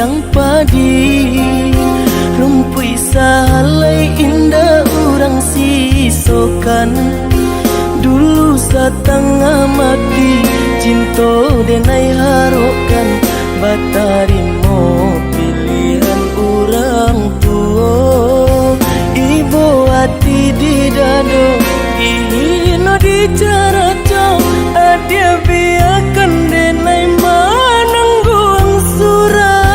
siang padi, rumpui salai indah urang sisokan. Dulu satengah mati cinto denai harokan, batarimo pilihan urang tua. Ibu hati di dado ihino di caraco, adia biarkan denai manangguang surah.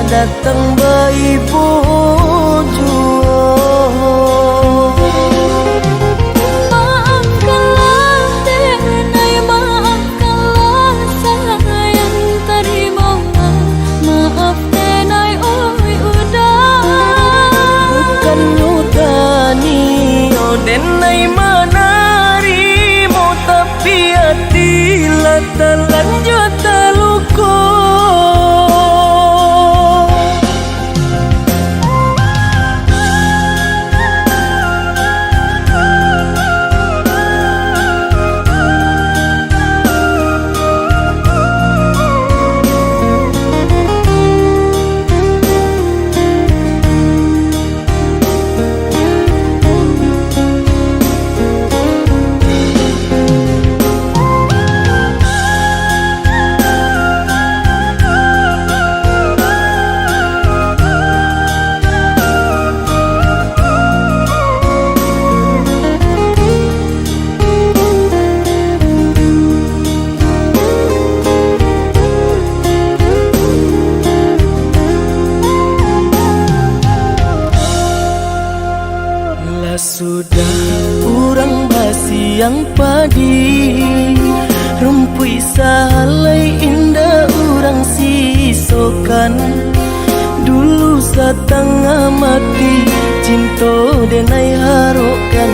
Datang bayi bojo, maafkanlah denai, maafkanlah sayang terima, maaf denai oi udah. Bukan nutani oh denai manarimo, tapi hati lata lanjut taluko. Sudah urang basiang padi, rumpui salai indah urang sisokan. Dulu satengah mati cinto denai harokan,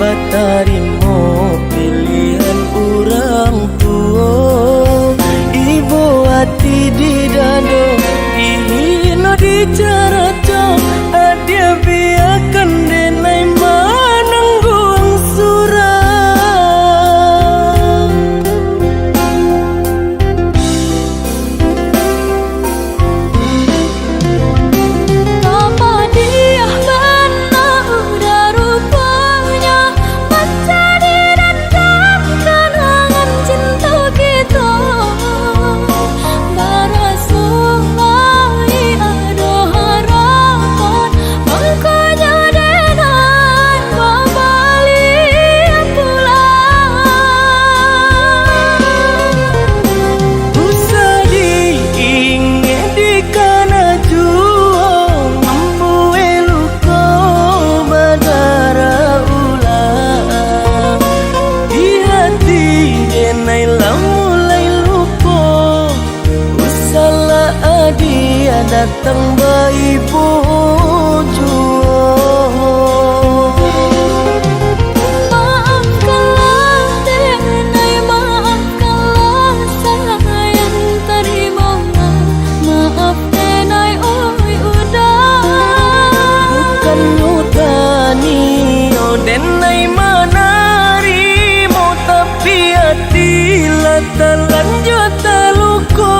batarimo pilihan urang tua. Ibu hati di dado ihino di caraco, adia biarkan denai manangguang surah. Apa dia benar udah rupanya, mencari dan kenangan cinta kita. Barasulai ada harapan, makanya denai kembali pulang. Usah diingat di kana juang, membuai luka badara ulang. Di hati denai mulai lupa, usahlah adia datang bayi bojo. Maafkanlah denai, maafkanlah sayang terima, maaf denai oi udah. Bukan nutani oh denai manarimo, tapi hati lata lanjut taluko.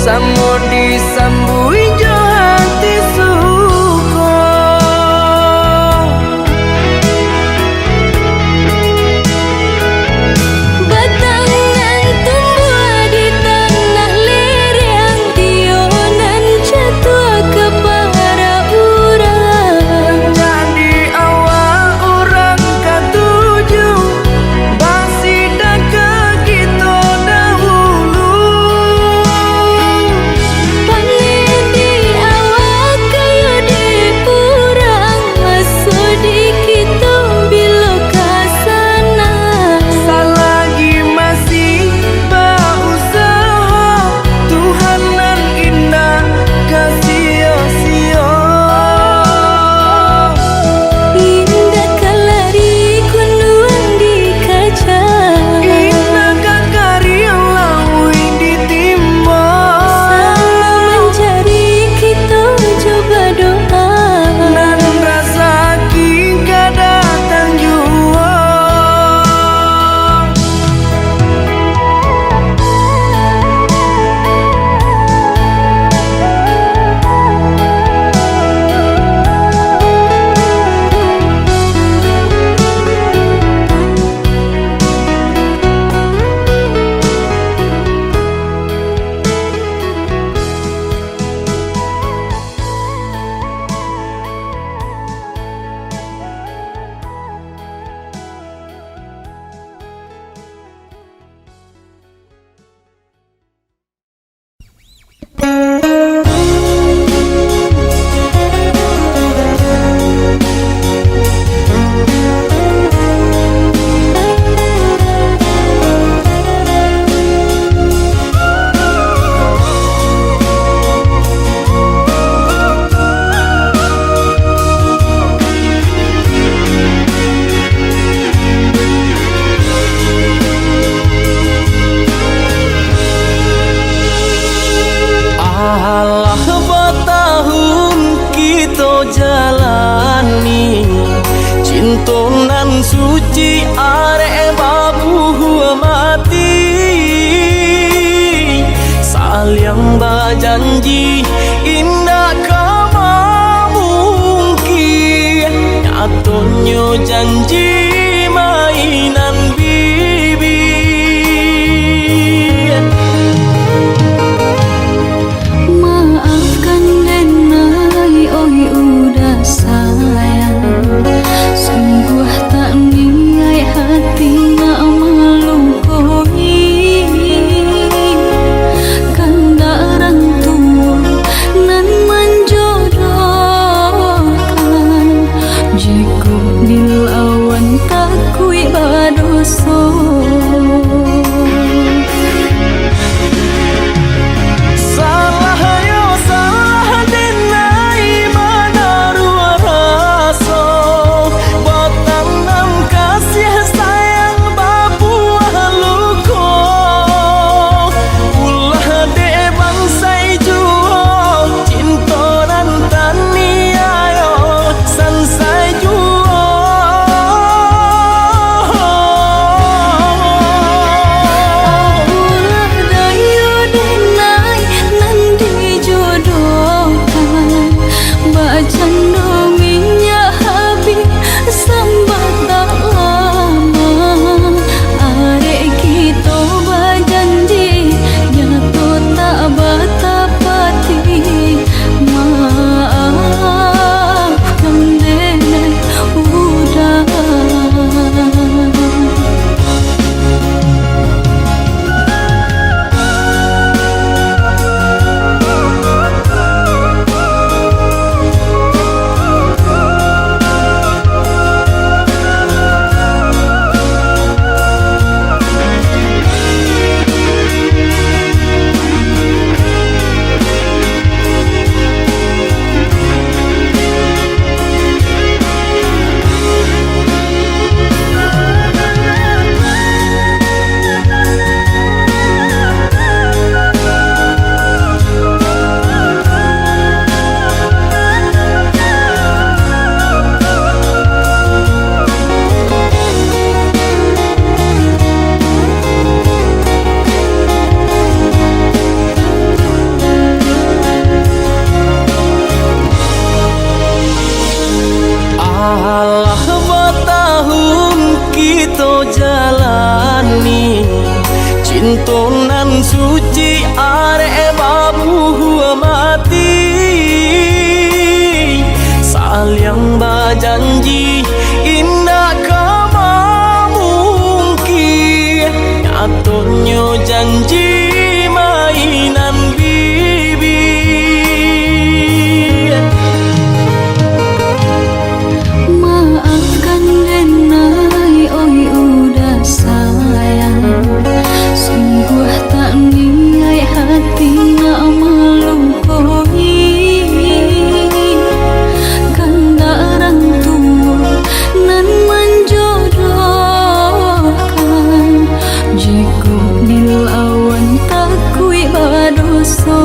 Samo disambui jo hati suko. Batangan tumbuh di tanah lereng, tionan jatuh kepada urang. Jadi awal orang ketujuh basida ke kita dahulu. Panen di awal kayu di purang, masuk di kita bila kasana. Selagi masih berusaha, Tuhan nan indah kasih-sia. Indah kalari kunduang di kaca, Indah kakari lawi ditimba. sama mencari kita coba doa. Nan rasa kita datang jua. Alah bertahun kita jalani, cintonan suci arek babu mati. Saling berjanji indah kama mungkin, nyatanya janji mainan bibir. Maafkan denai, oi udah sayang. Sungguh tak niat hati nak melukoi. Kandaran tua nan menjodohkan, jika dilawan Tonan suci are babu mati Saliang bajanji indah kama mungkin Nyatanya janji mainan bibi Maafkan denai oi udah sayang Sungguh tak niat hati nak melukai Kanda orang tua nan menjodohkan Jika dilawan takui badoso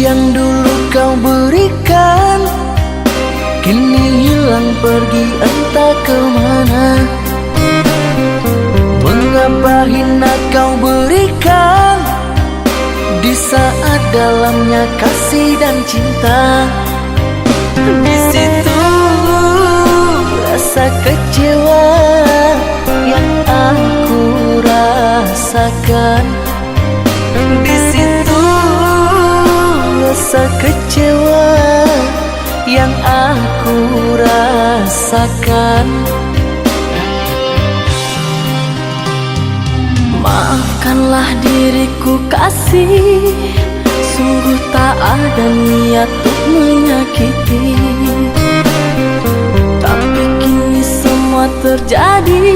Yang dulu kau berikan kini hilang pergi entah kemana. Mengapa hina kau berikan di saat dalamnya kasih dan cinta. Di situ rasa kecewa yang aku rasakan. Di situ rasa kecewa yang aku rasakan. Maafkanlah diriku kasih, sungguh tak ada niat untuk menyakiti. Tapi kini semua terjadi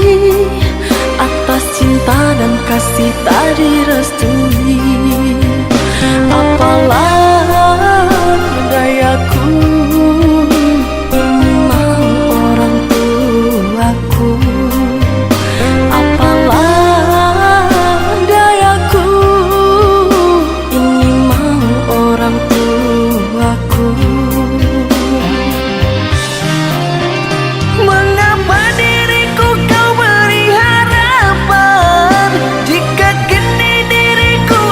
atas cinta dan kasih tak direstui. Apalah dayaku, ini mau orang tuaku. Apalah dayaku, ini mau orang tuaku. Mengapa diriku kau beri harapan jika kini diriku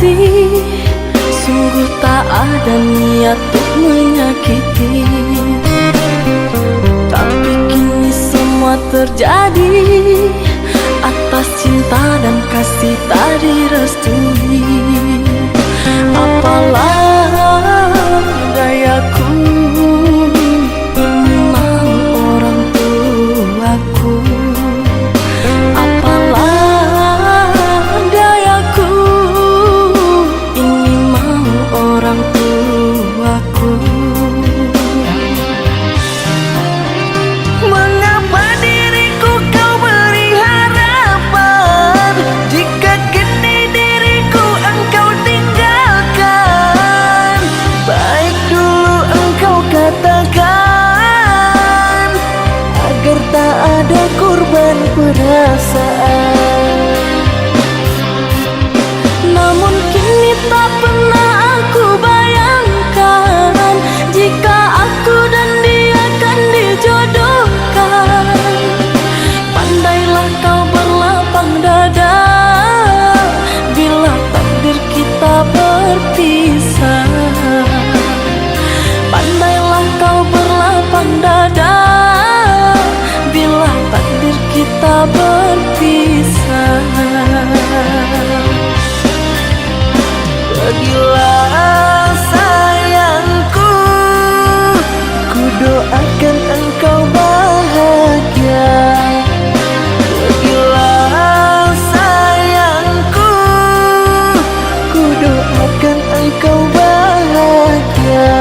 kasih, sungguh tak ada niat untuk menyakiti. Tapi kini semua terjadi atas cinta dan kasih tak direstui. Apalah dayaku, ini mau orang tuaku. Apalah dayaku, ini mau orang tuaku. Mengapa diriku kau beri harapan, jika kini diriku engkau tinggalkan? Baik dulu engkau katakan, agar tak ada korban perasaan. Namun kini tak pernah aku bayangkan, jika aku dan dia akan dijodohkan. Pandailah kau berlapang dada, bila takdir kita berpisah. Pandailah kau berlapang dada, bila takdir kita berpisah. Pergilah sayangku, ku doakan engkau bahagia. Pergilah sayangku, ku doakan engkau bahagia.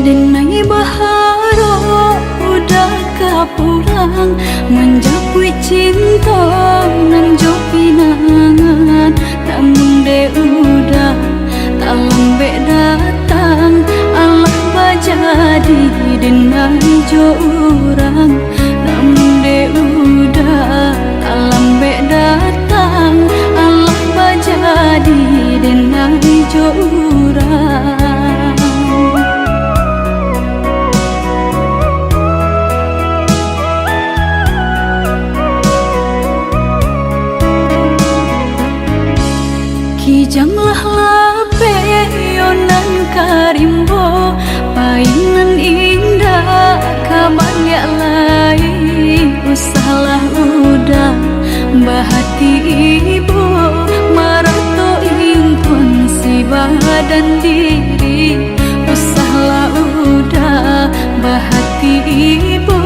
Denai baharo udah kapulang, menjapui cinta nan jo pinangan. Namun de udah tak lambe datang, Allah bajadi denai jo urang. Namun de udah tak lambe datang, Allah bajadi denai jo urang. Kijanglah lape yonan karimbo, painan indah kabanya lain. Usahlah udah bahati ibu, marato impun si badan diri. Usahlah udah bahati ibu,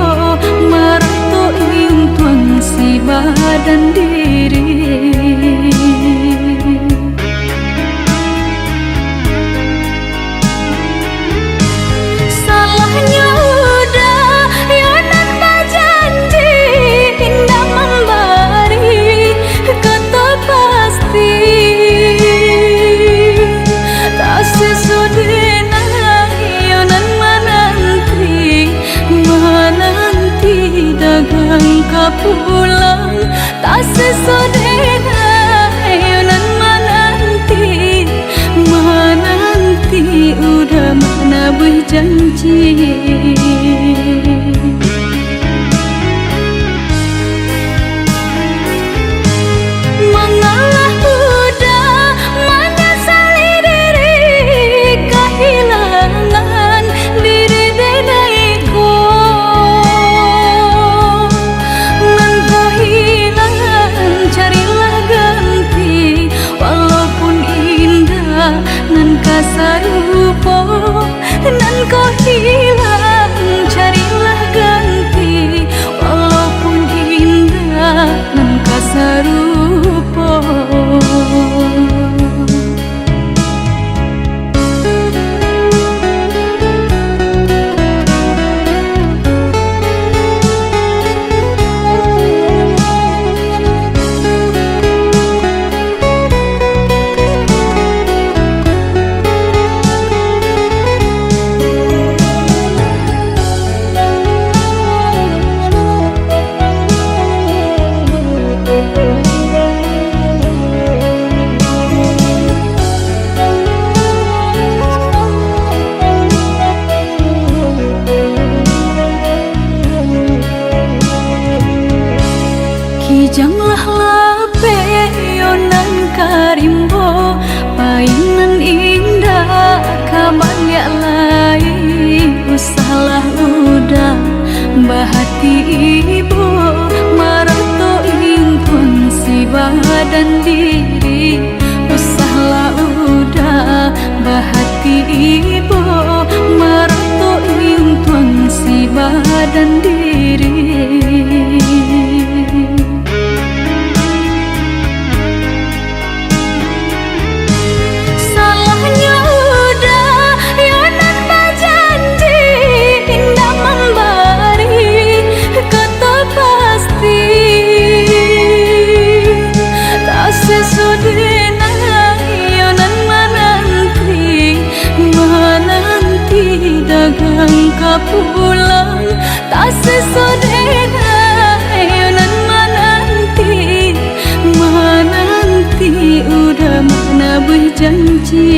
marato impun si badan diri. Pulang tak sesodena yonan menanti udah mana berjanji. Mengalah udah menyesali diri kehilangan. sarupo nan kau hilang, carilah ganti walaupun indah nan kasarupo. Kijanglah lape yonan karimbo, painan indah kaman ya lain. Usahlah udah bahati ibu, marato impun si badan diri. Usahlah udah bahati ibu, marato impun si badan diri. Pulang tak sesodena yonan menanti udah mana berjanji.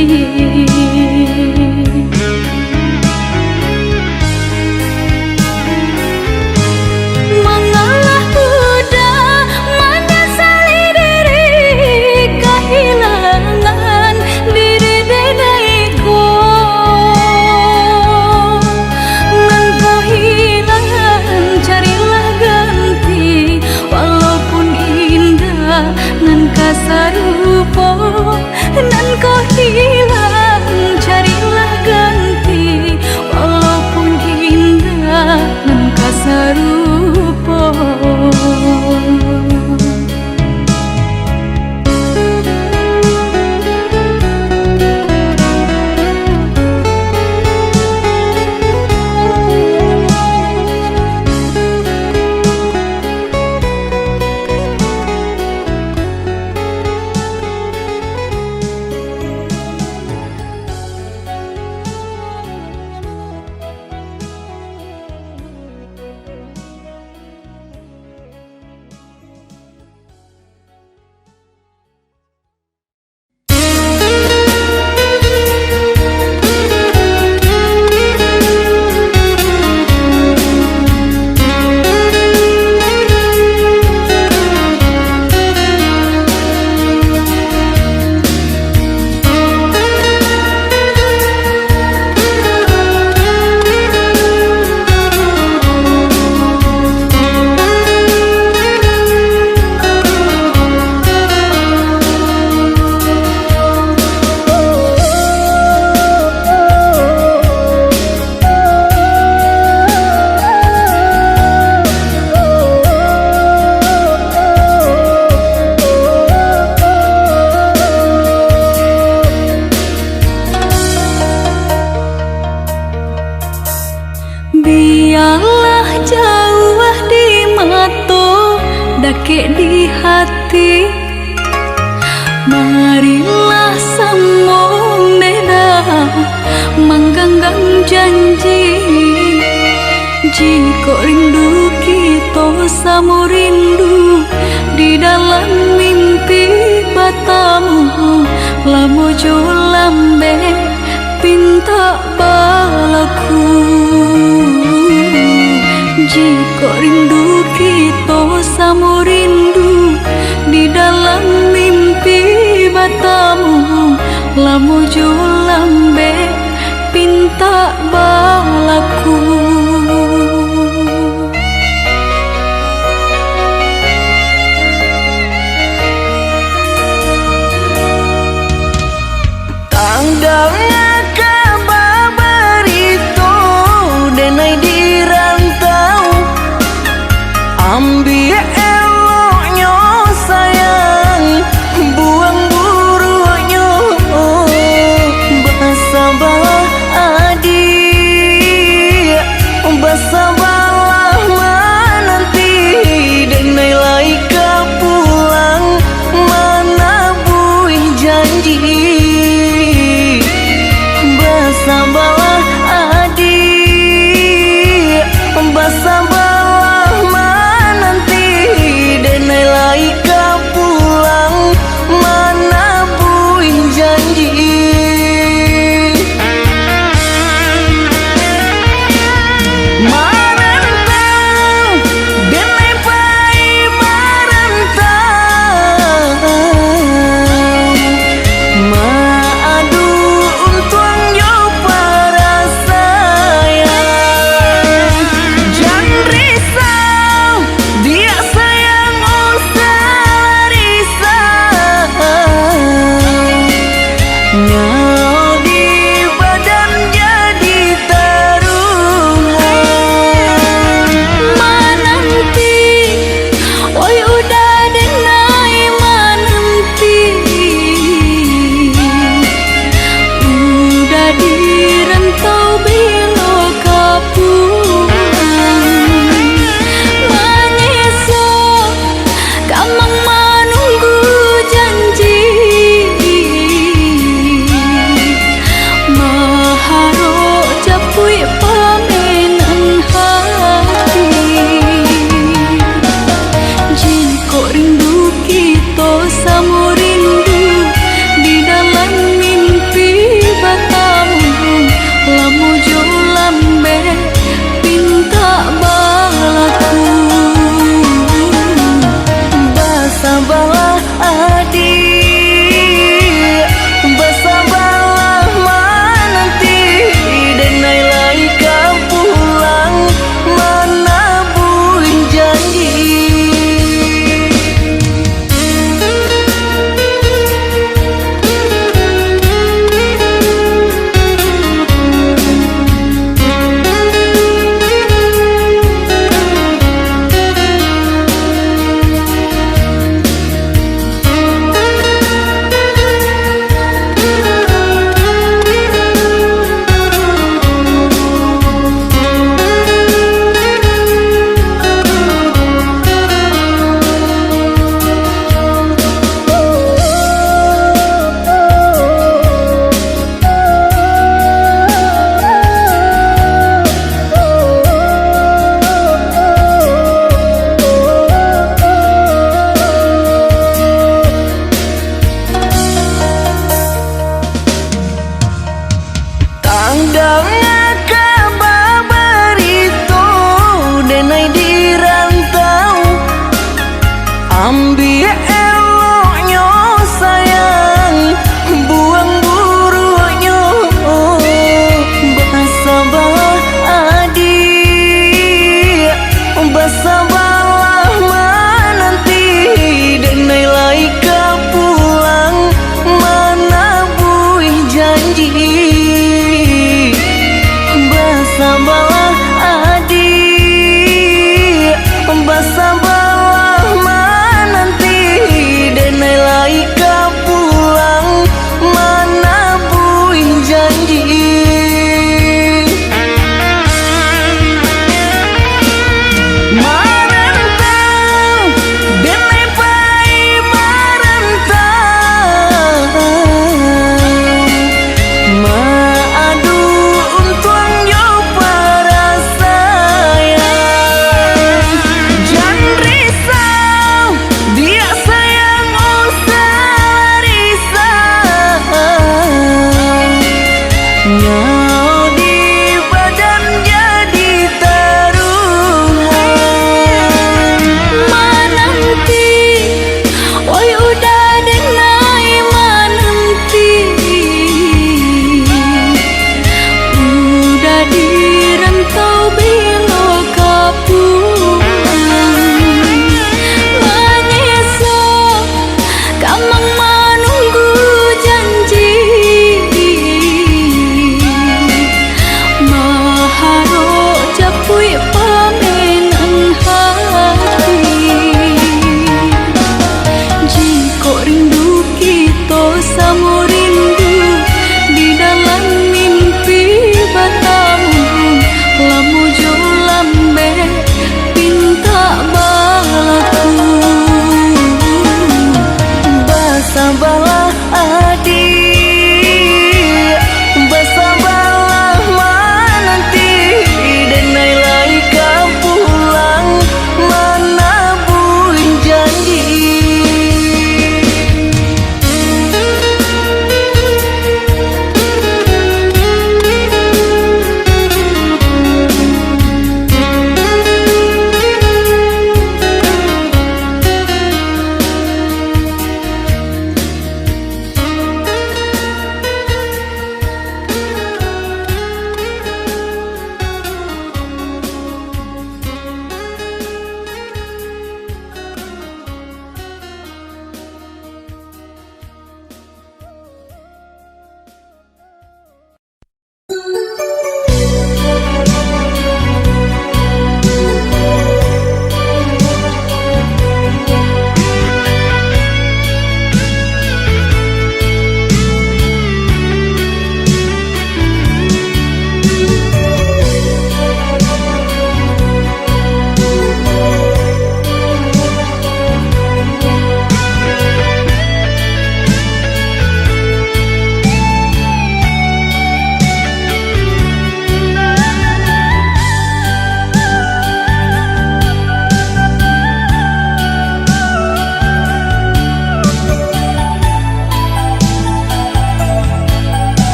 Mengalah udah menyesali diri, kehilangan diri denaiku. Nan kasarupo nan kau hilang, carilah ganti walaupun indah nan kasarupo. Biarlah jauh di mata, dake di hati. Marilah sambung beda, mengganggang janji. Jika rindu kita sama rindu, di dalam mimpi batamu, lamu jo lambe pinta balaku. Jika rindu kita sama rindu, di dalam mimpi batamu, lamu jo lambe pinta balaku. Tanggalnya Biar eloknya sayang, buang buruknya bersabarlah adik, bersabarlah menanti denai laika pulang mana buih janji. Bersabarlah adik, bersabarlah menanti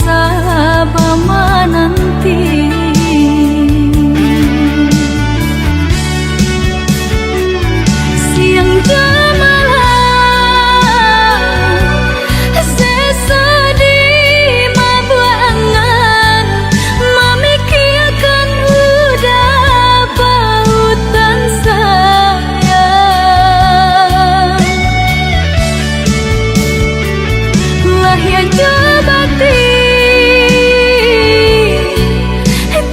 sabama nanti. Siang gemalam sesedih mabuangan memikirkan udah pautan sayang. Lah ya jabati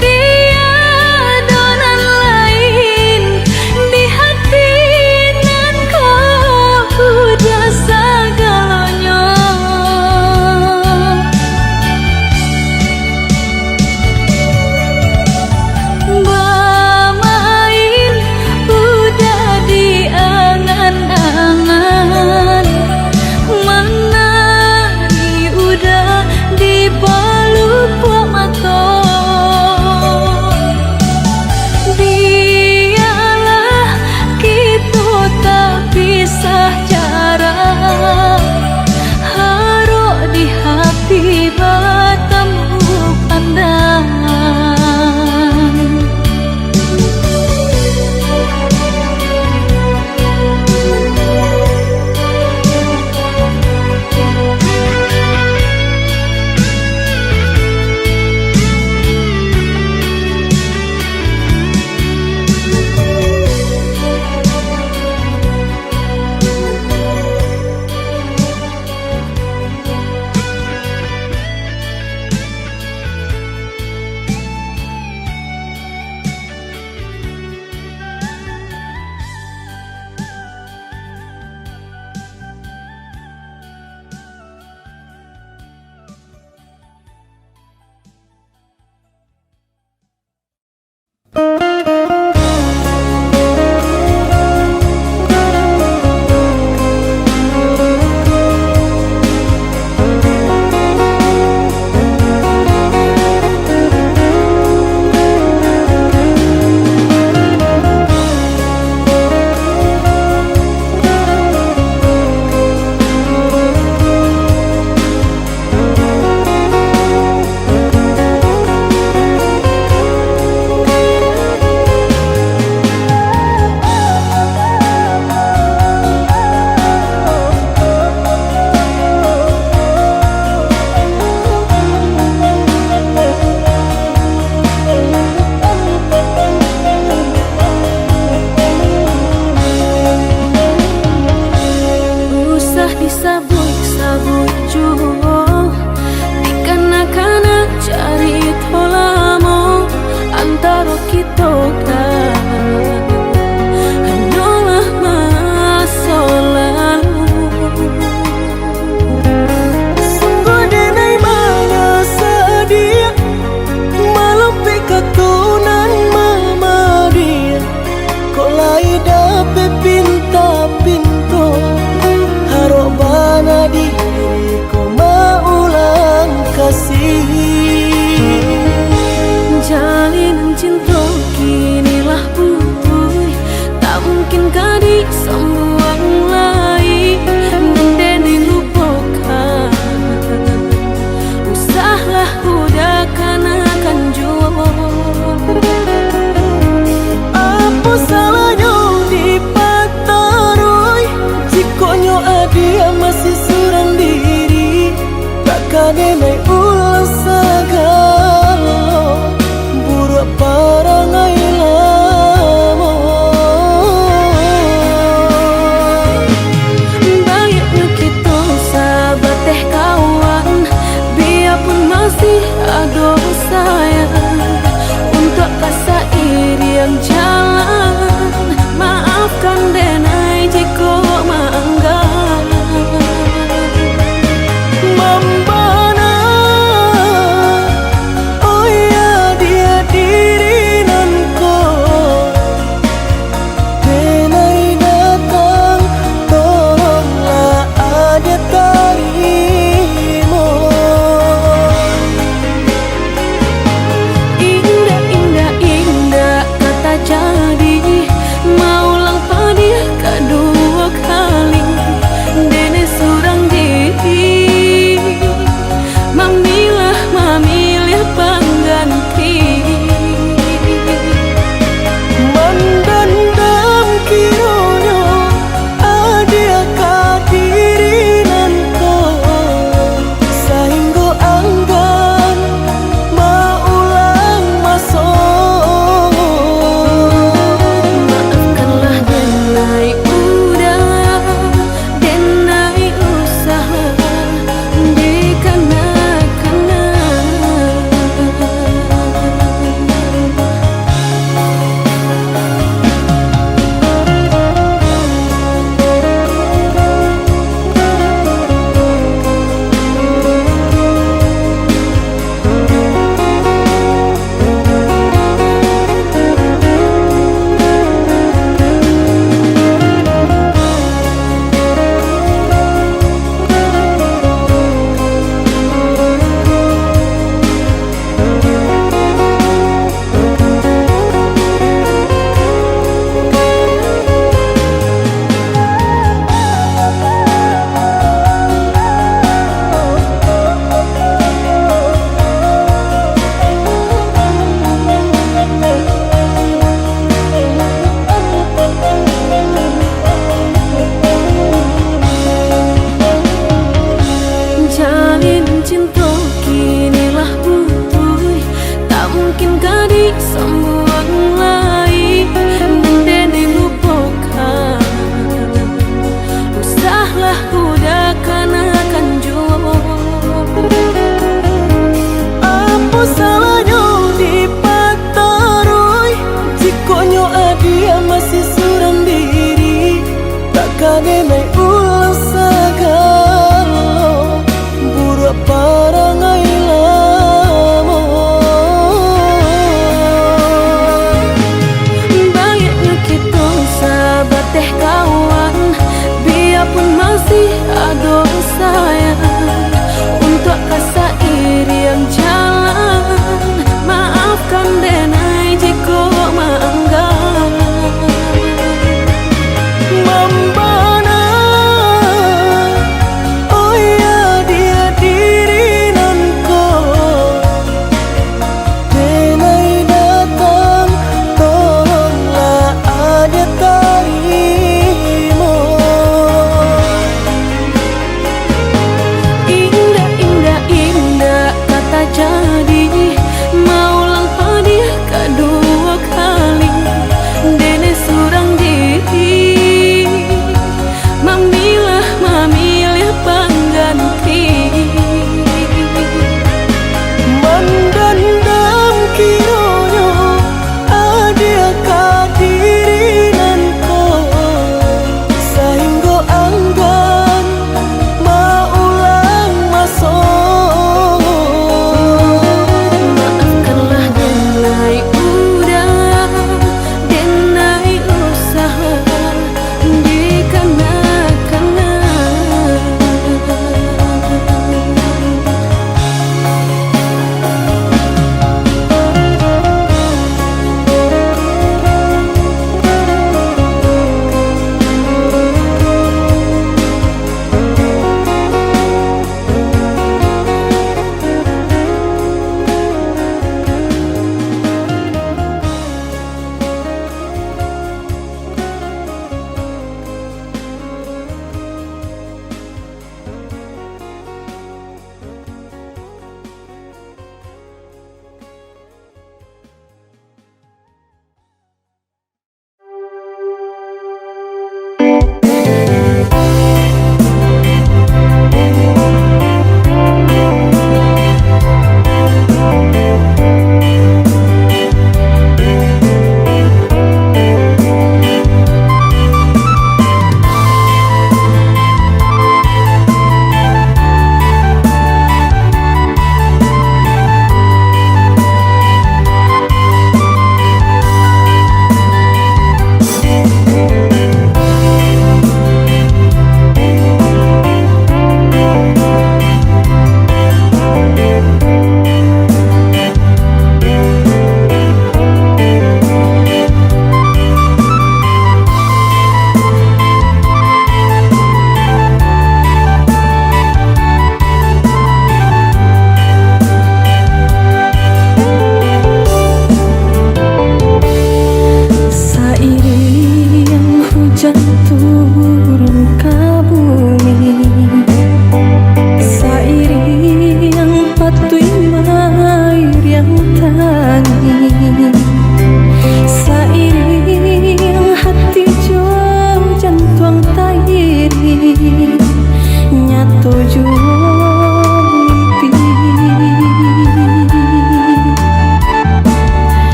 tiadonan lain di hati nan kau udah segalanya. Bermain udah di angan-angan, menari udah di pelupuk mata. Biarlah kita tak pisah jarak, haruk di hati bertemu pandangan. Usah disabui-sabui jua, dikanak-kanak cari tolamo antara kita kan hanyalah masa lalu. Sungguh denai mana sedia malam pikatunan mama dia kolai dapat pinta-pintu harok bana diriku maulang kasih. Jalinan cinta kinilah putus, tak mungkin kadi sembuang lain mendeni lupakan. Usahlah udah kanakan jua. Apa salahnya dipatarui jikonya adia masih surang diri, takkan naik ulang segala buruk parangai lama. Baiknya kita sahabat teh kawan, biarpun masih ada sayang untuk kasih iri yang jalan. Maafkan denai jika maanggap Membana, oh ya dia diri nanko denai datang tolonglah ada tarimo. jadi maulang padi kedua kali dene surang diri memilih pengganti mendendam kiranya ada kadirinanku sehingga anggan maulang masuk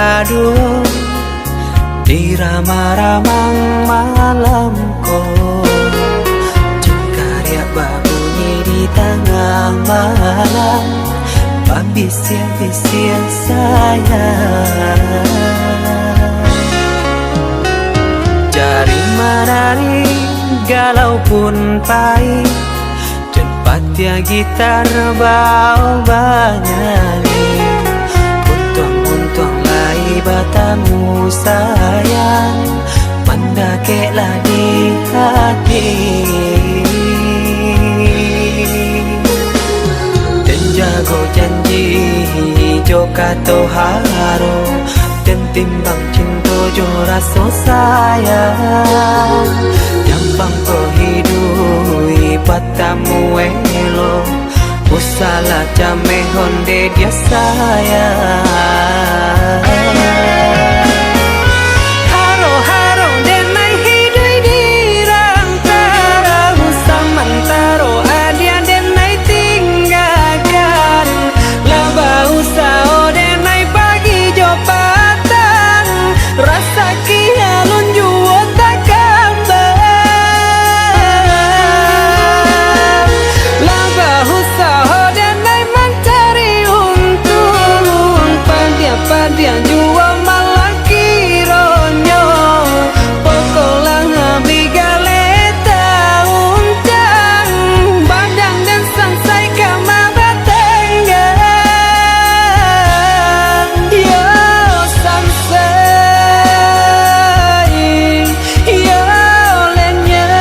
aduh di ramang-ramang malamku, jengkarya berbunyi di tengah malam, babisir-bisir sayang. Jari menari galau pun pahit, tempatnya gitar bau banyali, untung lai batamu sayang, mendakeklah di hati. Dan jago janji joka toharo, dan timbang cinta jo rasa sayang, yang bangko hidui patamu elo, usala jame honde dia sayang. Haro-haro denai hidui di rantara, usamantaro adia denai tinggalkan, laba usao denai pagi jopatan, rasa kialun juo tak kabar, laba usao denai mencari untung, padia-padia juo malah kironyo, pokolang abdi galeta uncang, badang dan sangsai kama batenggang, yo sangsai, yo lenyai,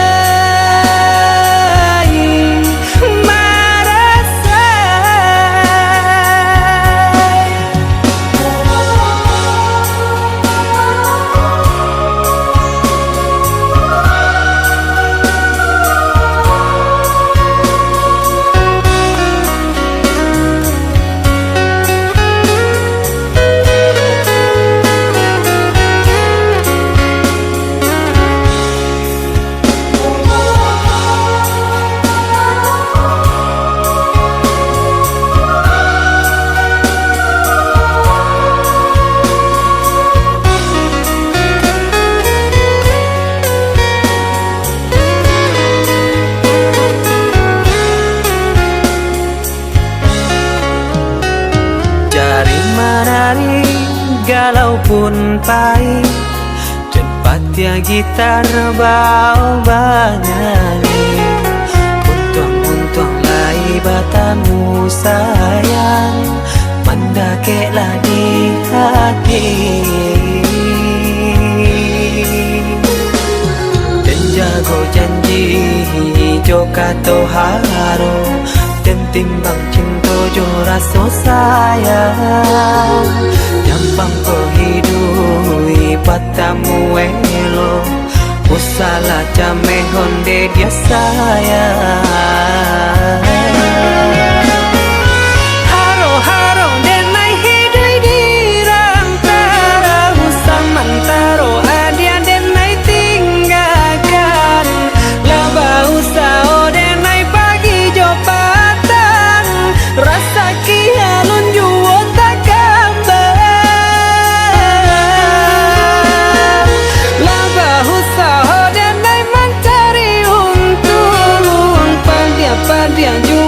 marasai. Jari menari galau pun pahit, tempatnya gitar bau banyali, untung lai batamu sayang, mendakeklah di hati. Dan jago janji joka toharo, dan timbang cinta jo rasa sayang, yang bangko hidui patamu elo, usala jame honde dia sayang. Haro-haro denai hidui di rantara, usamantaro adia denai tinggalkan, laba usao denai pagi jopatan, rasa kialun juo tak kabar, laba usao denai mencari untung, padia-padia juo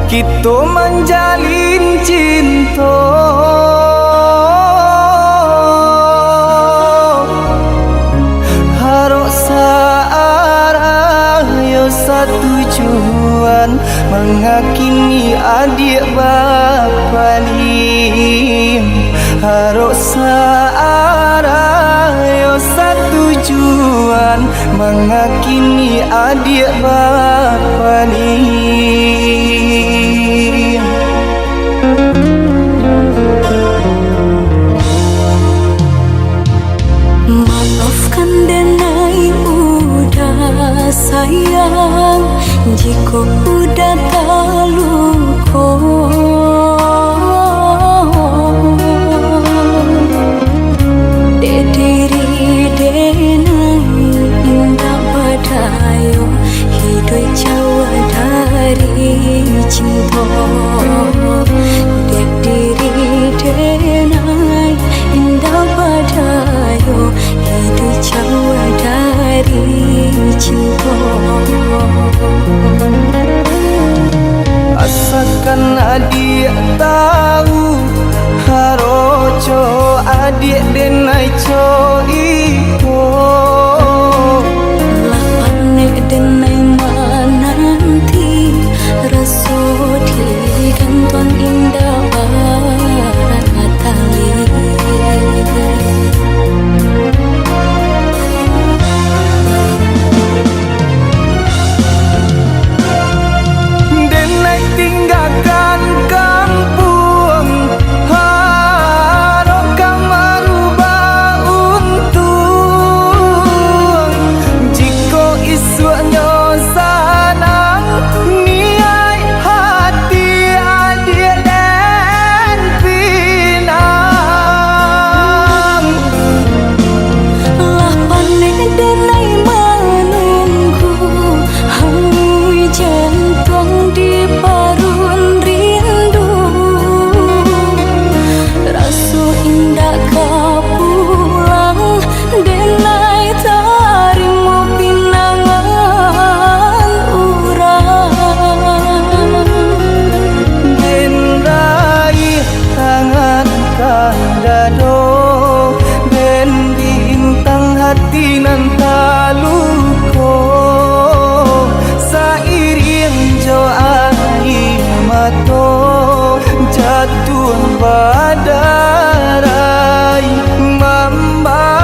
kita menjalin cinta. Harok searah yo satujuan mengakini adik bapa ni. Harok searah yo satujuan mengakini adik bapa ni. Maafkan denai udah sayang, jika udah terluka. Diri denai indah badayo, hidup jauh dari cinta. Diri denai indah badayo, hidup jauh dari cinta. Asalkan adik tahu, haroco adik denai co iko. Lapanek denai menanti, rasut di gantuan indah batali. Denai tinggalkan kampung, harok merubah untung. Jika isunya sanang, niai hati adik dan pinang. Lapanek denai menunggu, hangui jantung di parun rindu. Rasu indah kau pulang, denai tarimu pinangan urang. Den raih tangan kandado, den bintang hati nan taluko. Sairing jo air mato, jatuh badarai membasahi.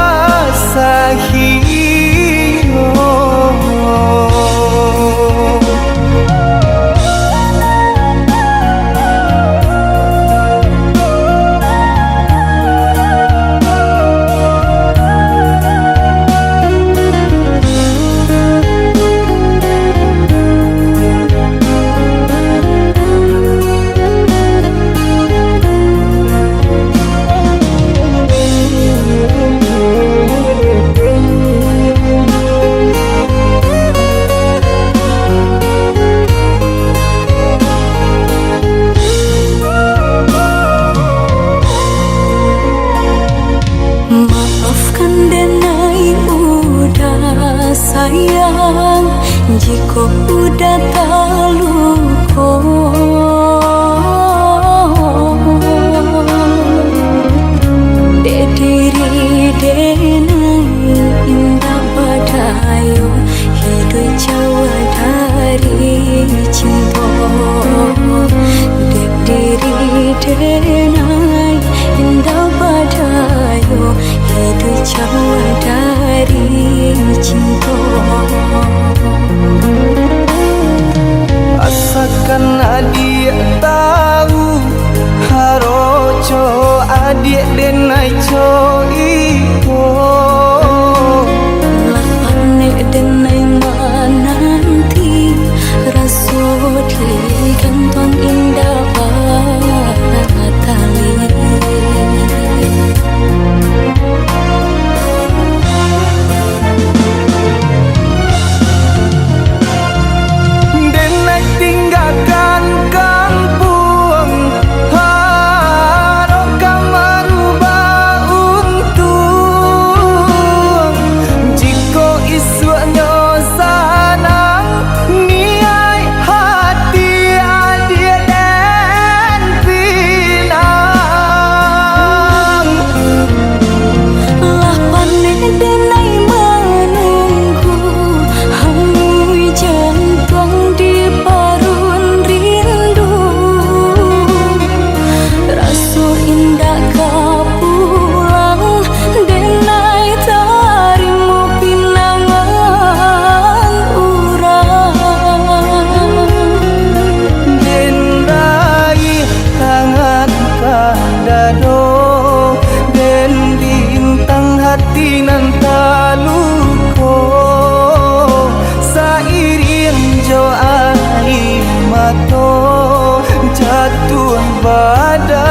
jatuh badarai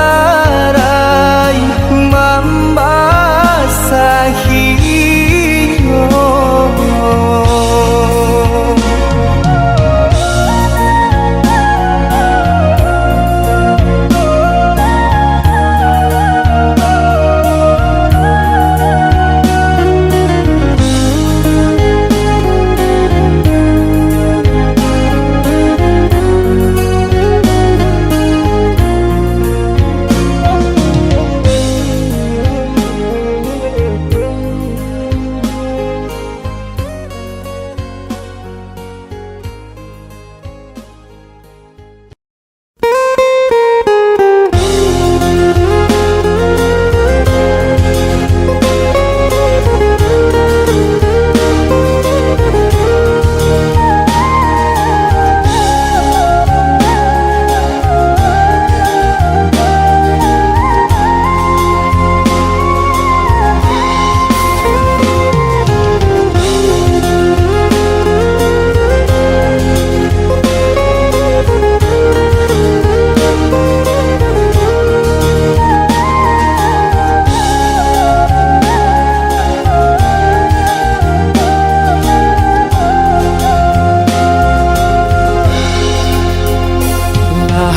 membasahi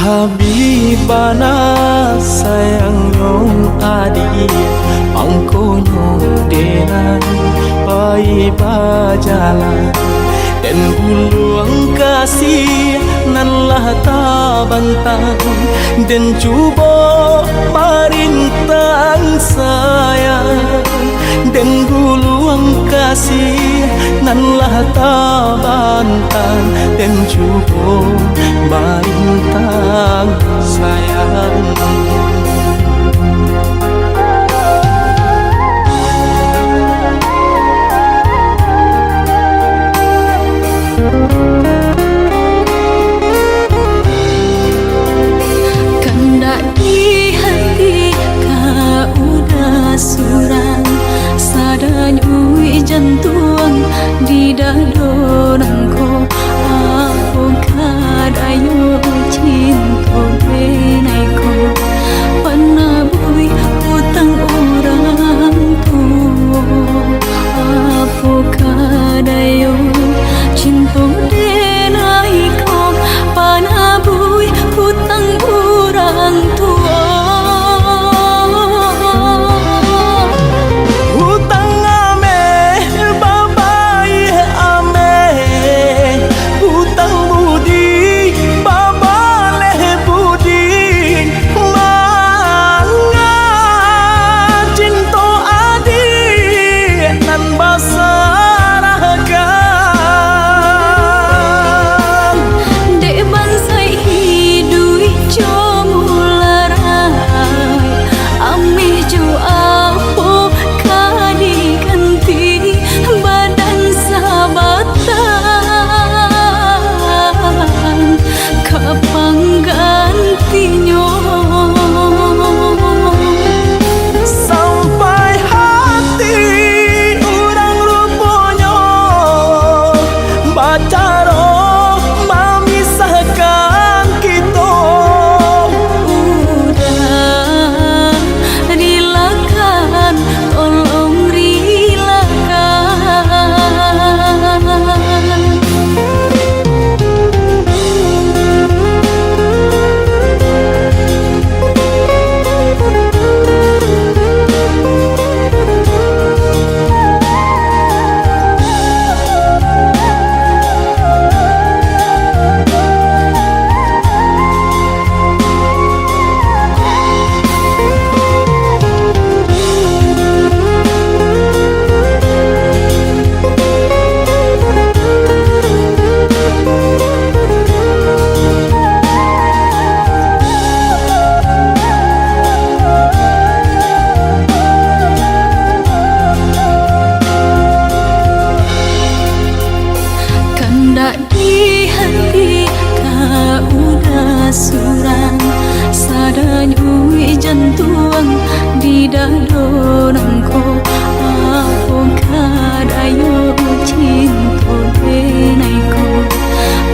Habibana sayang nyong adi pangkonyo denan pai bajalan dan buluang kasih nan lah tabantang dan cuba marintang sayang dan buluang kasih nan lah tabantang dan cuba marintang sayang. Kandak di hati kau udah surang sadanya ui jantung di dado nangko aku kadayo cinta benaiko panabui utang orang tua aku kadayo cinta benaiko panabui utang orang tua.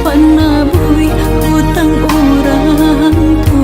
Panabui utang orang tua.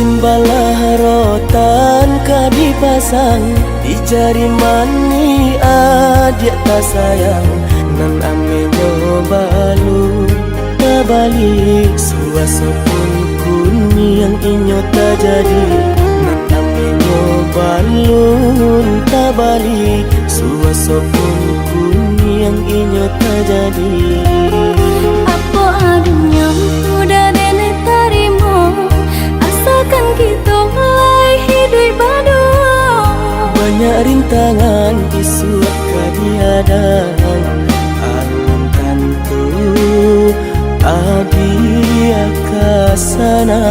Cincin balah rotan ka dipasang di jari mani adik tak sayang nan ame nyobalu tabali suasopun kuni yang inyo tak jadi nan ame nyobalu tabali suasopun kuni yang inyo tak jadi. Apa adanya udah nenek tarimo asalkan kita mulai hidup badu. Banyak rintangan isuak kadiadang alun tantu adia kasana.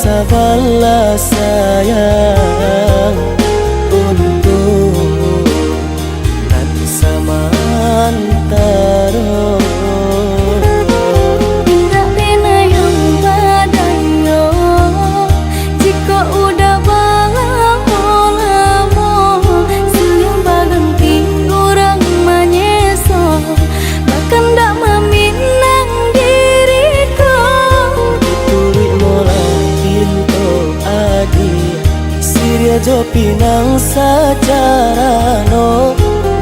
Sabarlah sayang untuk nanti samantara. Indah rena yang badayo jika udah lamo siang baganti orang manyeso bahkan dak meminang diriku. Turi mulai pintu adi Siria jo pinang secara no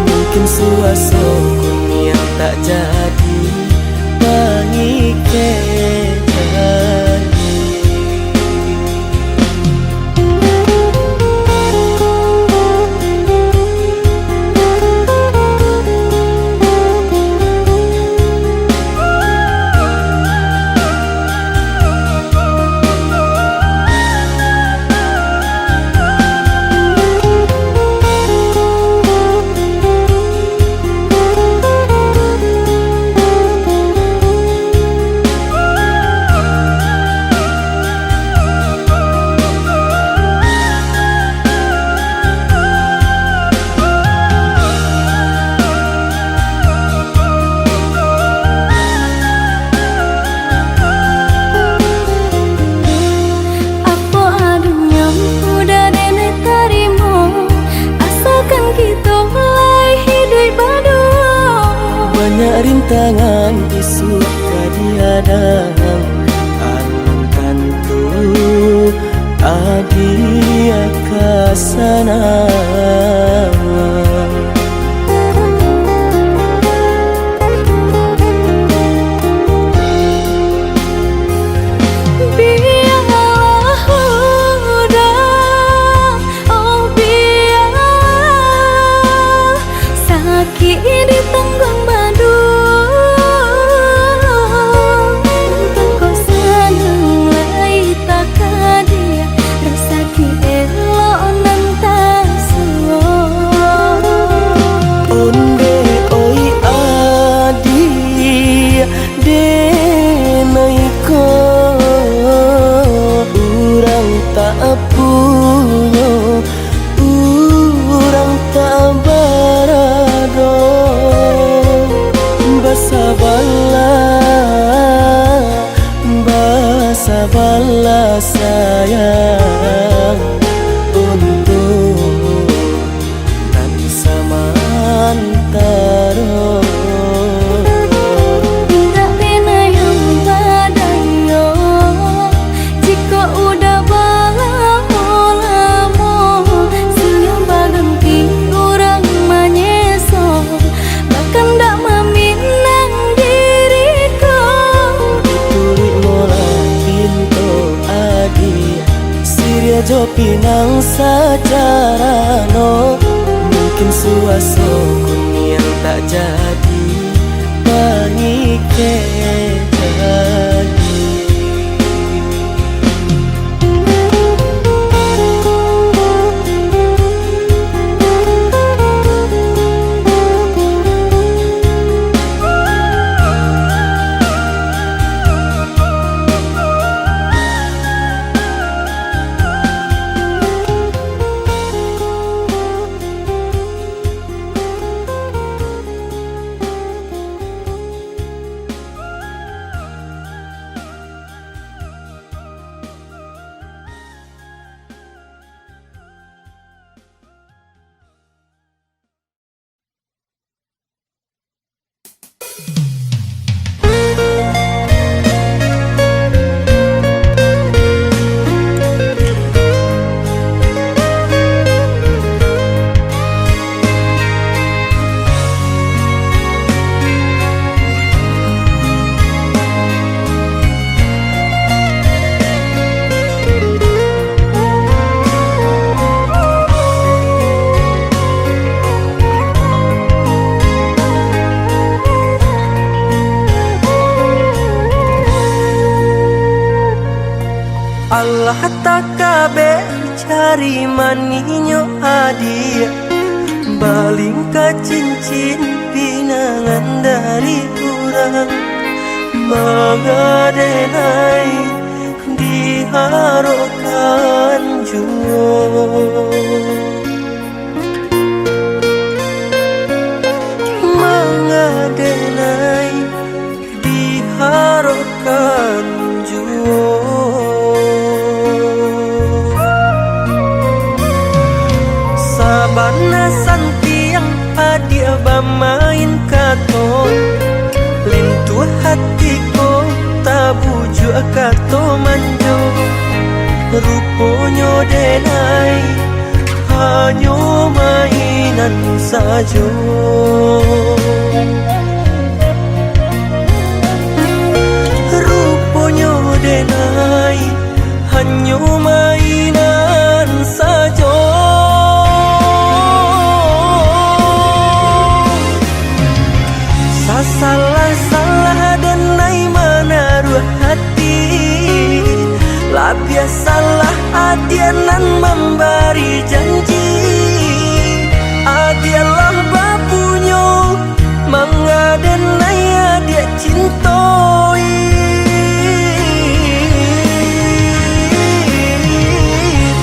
mungkin suaso kuni yang tak jadi bagi kejadi. Banyak rintangan isuak kadiadang alun tantu adia kasana. Sabarlah sayang untuk nanti samantara. Indah rena yang badayo jika udah lamo siang baganti orang manyeso bahkan dak meminang diriku. Turi mulai pintu adi Siria jo pinang secara no mungkin mungkin suaso kun yang tak jadi mangike jadi. Allah tak kabe cari maninyo hadiah baling ka cincin pinangan dari kurang mengadenai diharokan juo mengadenai diharokan juo. Sabana santiang adia bamain kato lentu hatiko tabuju kato manjo ruponyo denai hanyo mainan sajo ruponyo denai hanyo mainan sajo. Salah-salah dan naik menaruh hati lah biasalah adianan memberi janji adialah bapunyo mengadenai adia cintoi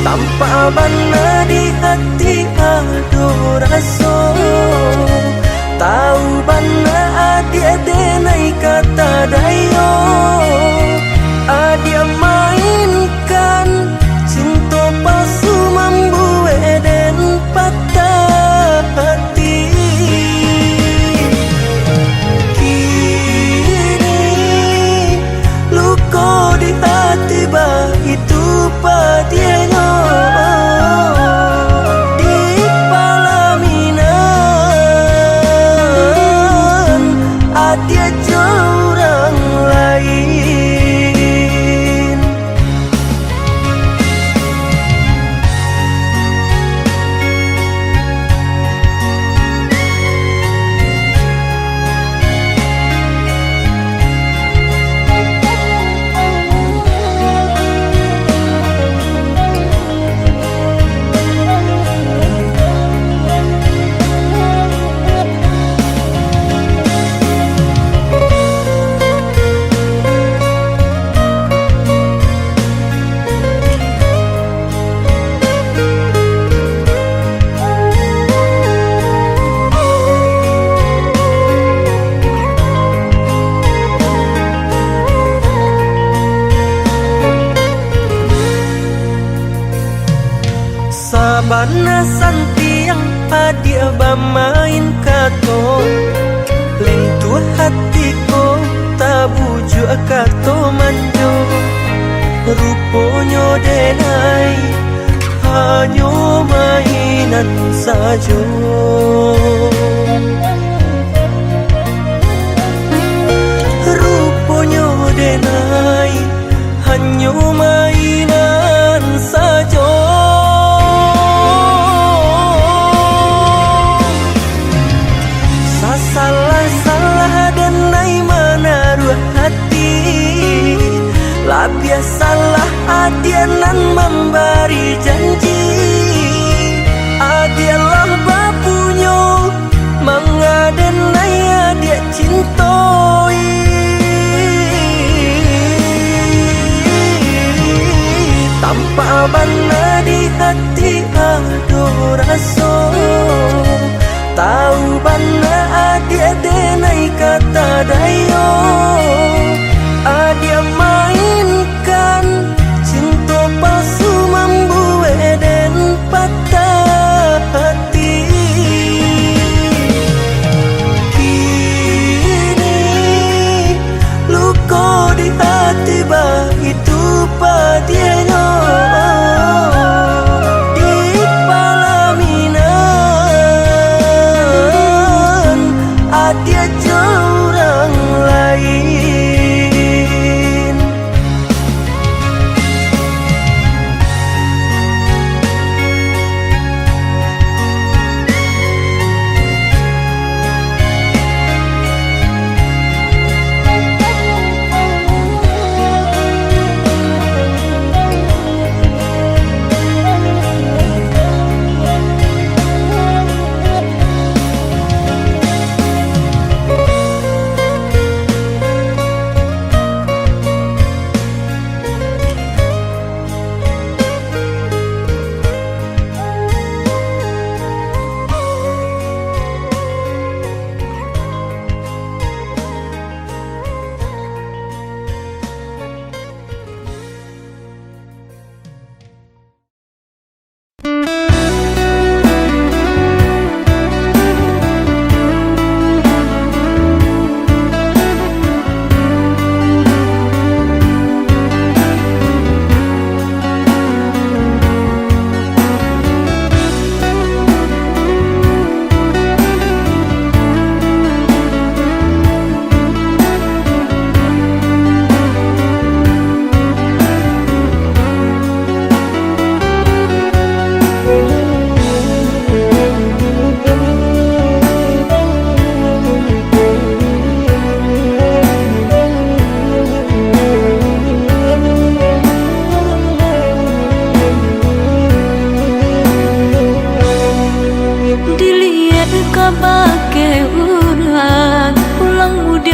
tanpa bana di hati adoraso tahu bana adia denai kata dayo adia mainkan cinta palsu membuat dan patah hati kini luka di hati bah itu padienyo dia orang lain. Sabana santiang adia bamain kato lentu hatiko tabuju kato manjo ruponyo denai hanyo mainan sajo ruponyo denai hanyo mainan sajo. Adianan memberi janji, adialah bapunyo mengadenai adia cintoi. Tanpa bana di hati ado raso, tahu bana adia denai kata dayo. Adia mainkan cinta palsu membuat dan patah hati. Kini luka di hati bah itu padianya di palaminan adia orang lain.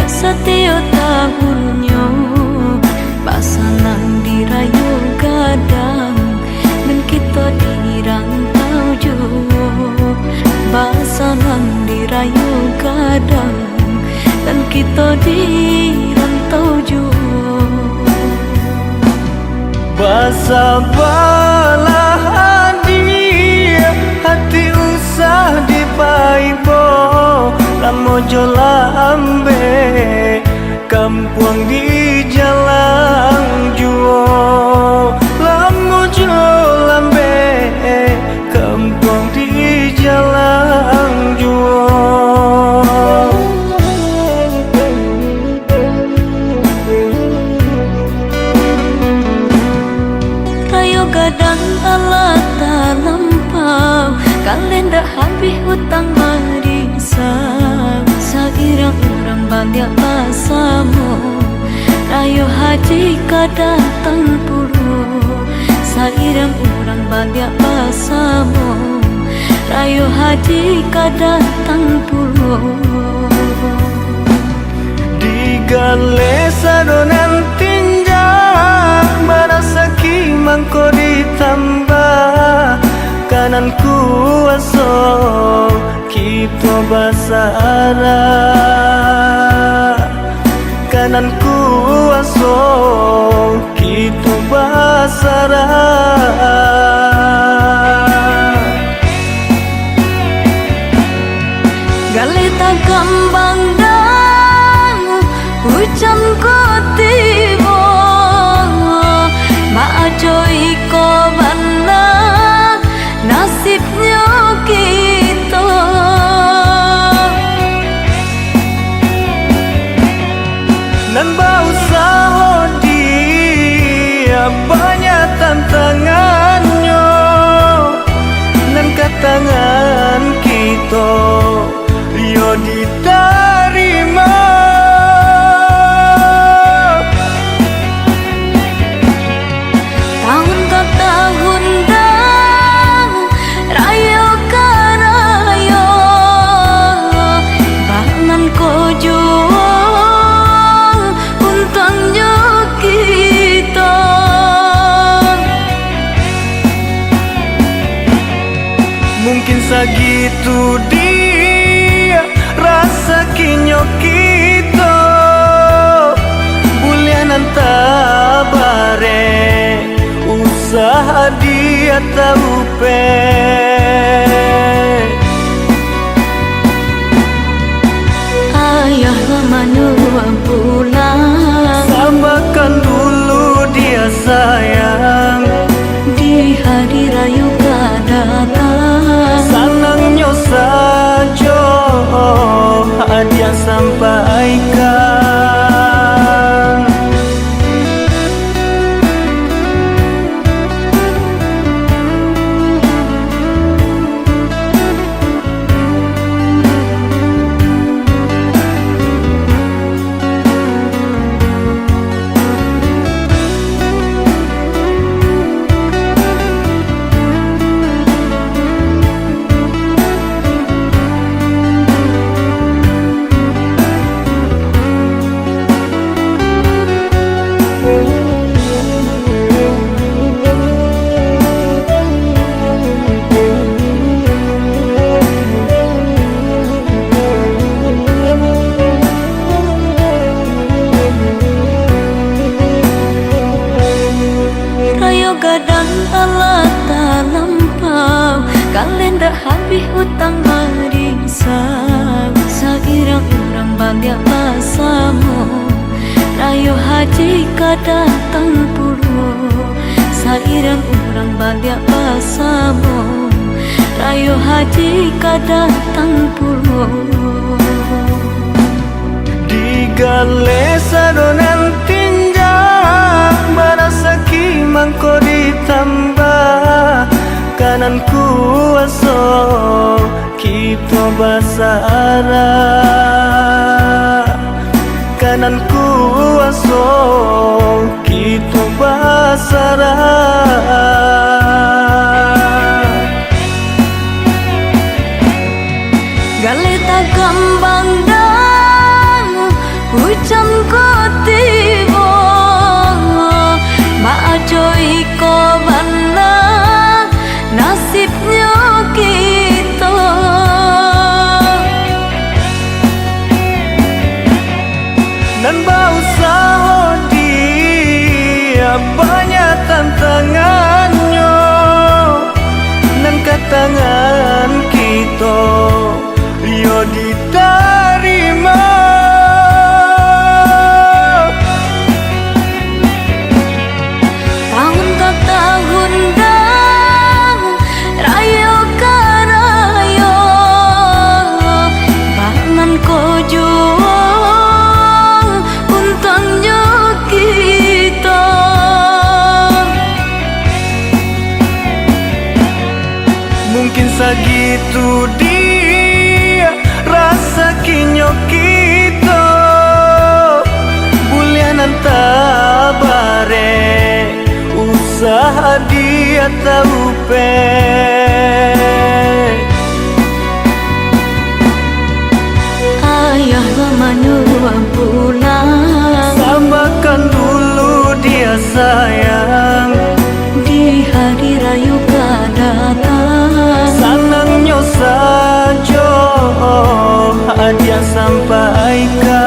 Setiap tahunnya pasangan dirayu kadang dan kita dirantau jauh. Pasangan dirayu kadang dan kita dirantau jauh. Basabalah hadir hati usah dipaibo, lamojo lambe kampung di jalan juo. Lamojo lambe kampung di jalan juo. Rayo gadang alat lampau, kalian dah habis hutang marisa. Sairang orang banyak pasamu, rayo haji kadatang puluh. Sairang orang banyak pasamu, rayo haji kadatang puluh. Digale sadonan tinjak, marasaki mangko ditambah. Kanan kuaso kita basara, kanan kuaso kita basara. Galeta gambang dang hujan ko tibo, maajoy ko bana nasibnya kita. Nan bau saho dia banyak tantangannya, nan katangan kita yo diterima. segitu dia rasa kinyo kita bulianan tabare usaha dia taupe ayah manua pulang samakan dulu dia sayang di hari raya datang senangnya saja hadiah sampaikan kalenda habis hutang maringsang sairang-irang banyak pasamu rayo haji kadatang puluh sairang-irang banyak pasamu rayo haji kadatang puluh digale sadonan tinjang marasaki mangko ditambah kanan kuasa kita basara kanan kuasa kita basara galeta gambang dang hujan ko tiba maajoi ko bana nasibnya kita dan bau sahur dia banyak tantangannya dan katangan kita yo diterima tahun ke tahun dah rayo ke rayo bangan ko juang untangnya kita mungkin segitu dia rasa kinyo kita bulianan tabare usaha dia taupe ayah manua pulang samakan dulu dia sayang di hari raya datang senangnya saja hadiah sampaikan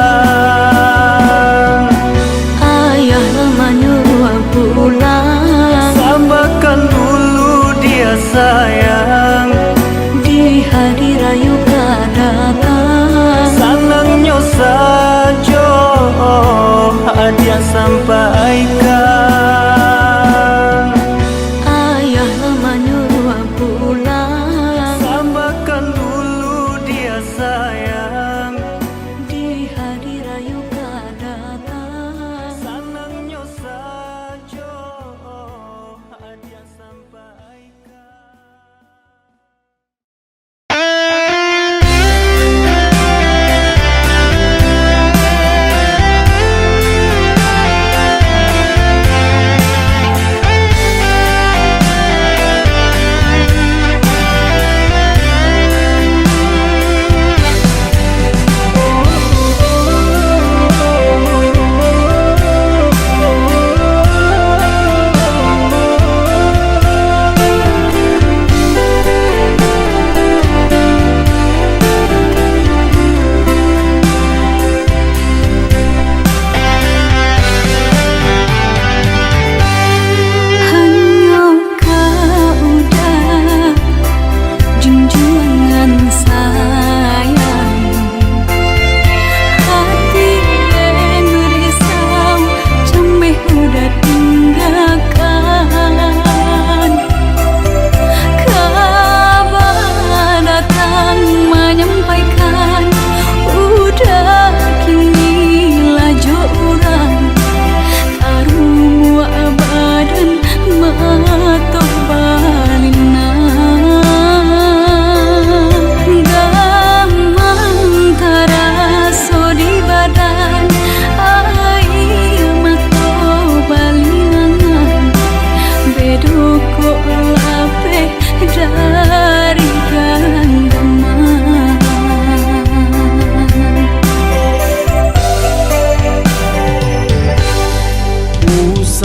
ayah manua pulang samakan dulu dia sayang di hari raya datang senangnya saja hadiah sampaikan ayah manua pulang samakan dulu dia sayang di hari raya datang senangnya saja hadiah sampaikan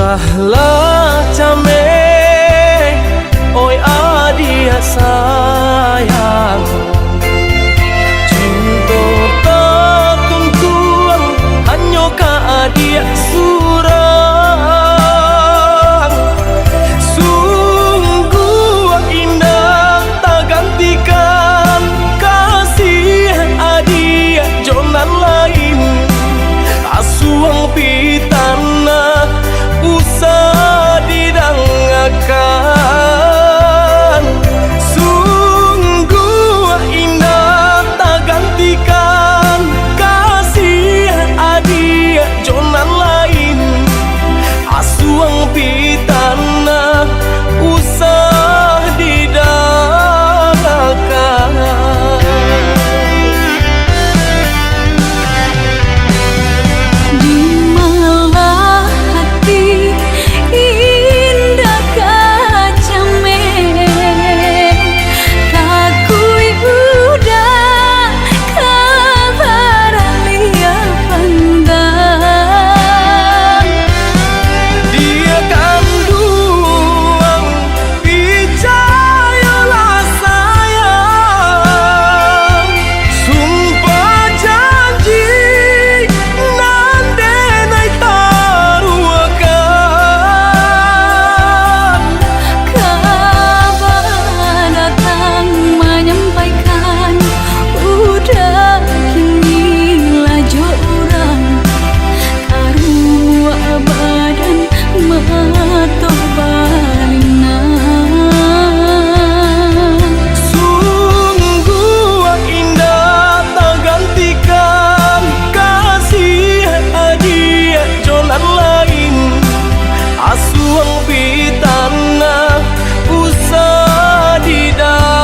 Usahlah came, oi adia sayang, cinta tatun tuang hanya ka adia surang. Sungguh indah tak gantikan kasih adia jonan lain. Asuang pitana usah didangakan. Sungguh indah tak gantikan kasih adia jonan lain. Asuang pitana usah didangakan. Di malah hati indah kacame, kakui udah kabar lia pandang. Dia kandung percayalah sayang, sumpah janji nandenai taruakan. Kabar datang menyampaikan udah kinilah jorang, karua badan matoh balinan. Sungguh indah tak gantikan kasih adia jonan lain. Asuang pitana usah didangakan.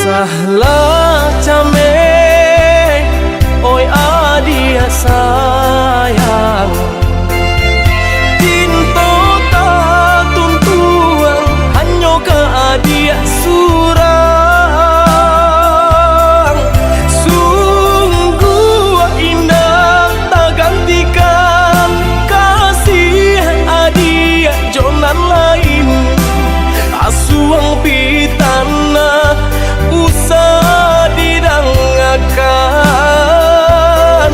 Usahlah came, oi adia sayang, cinta tatun tuang hanya ka adia surang. Sungguh indah tak gantikan kasih adia jonan lain. Asuang pitana usah didangakan.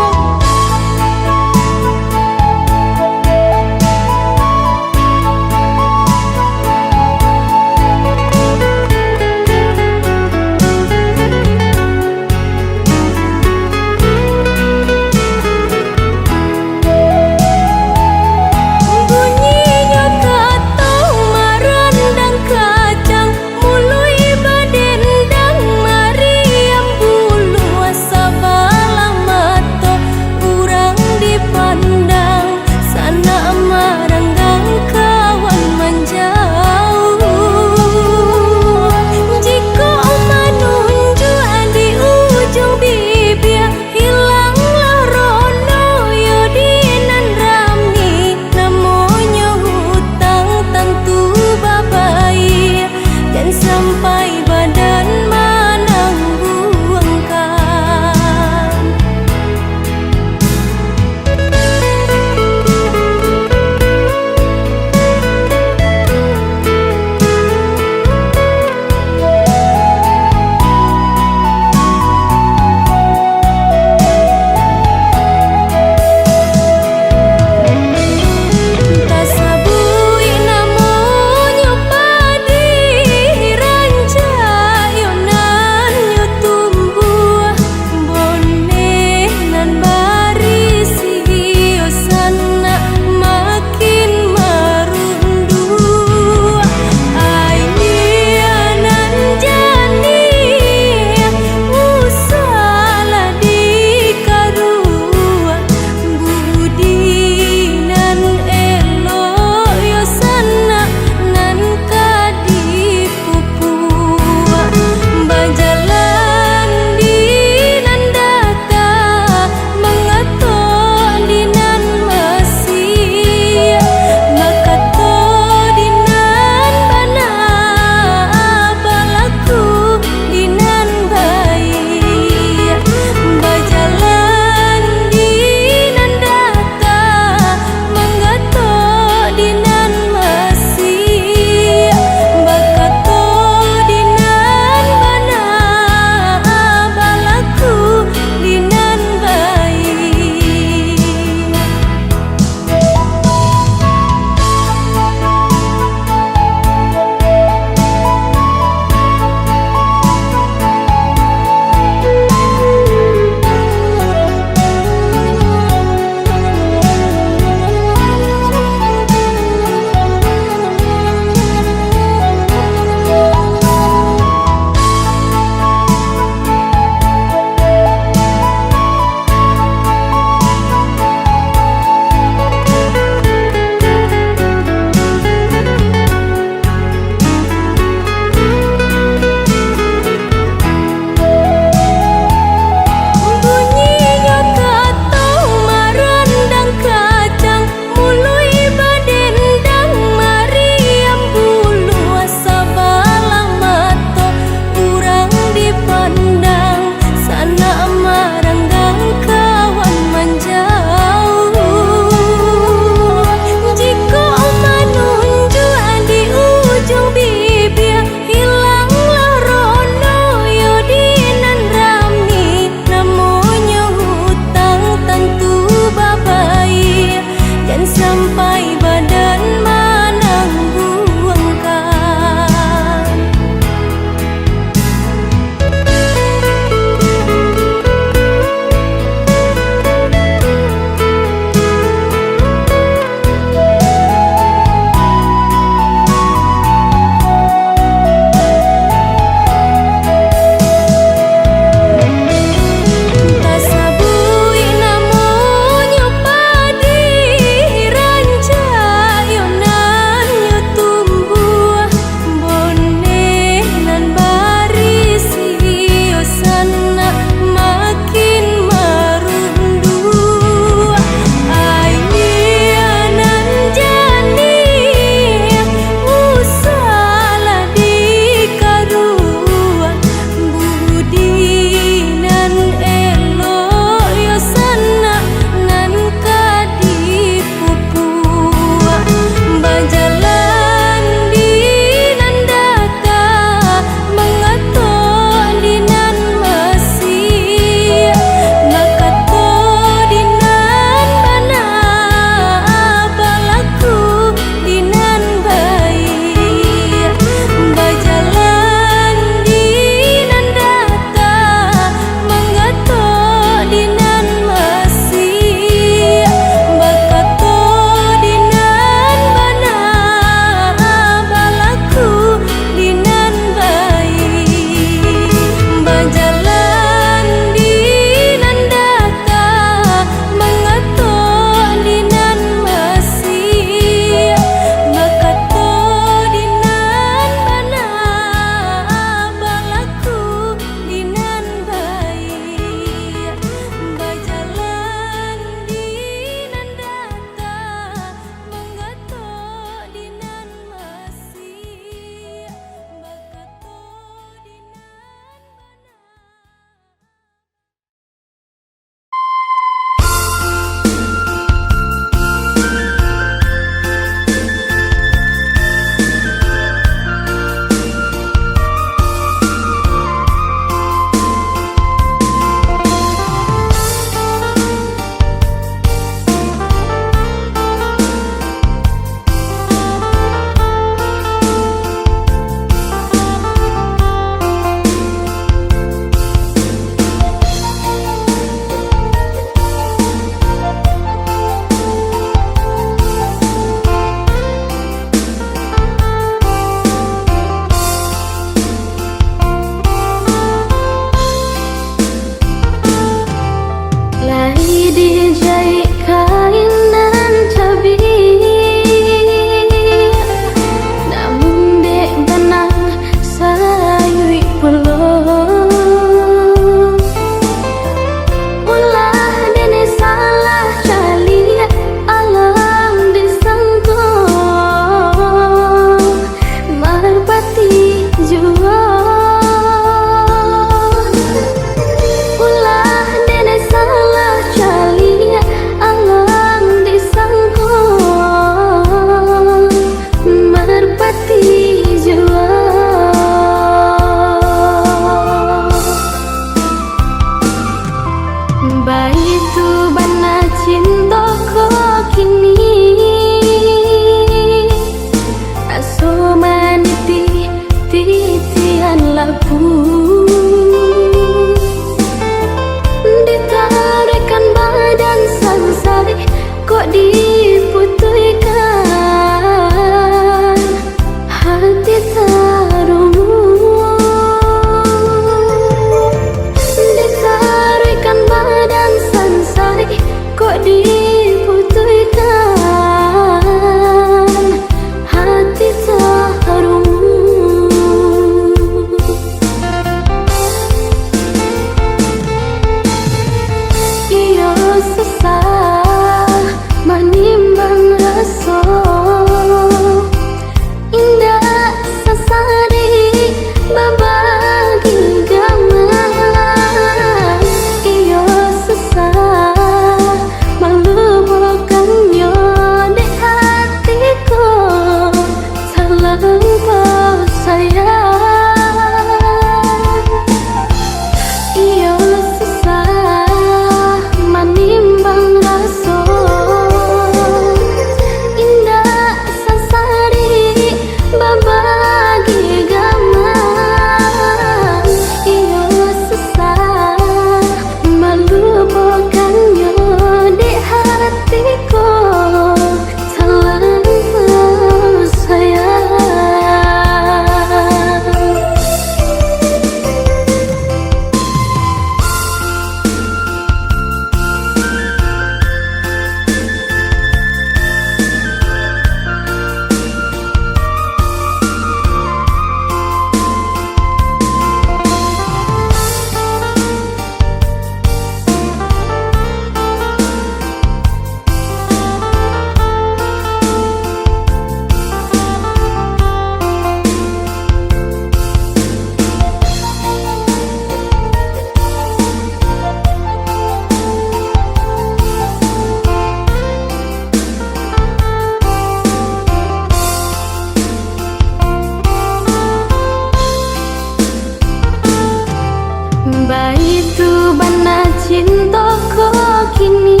cintaku kini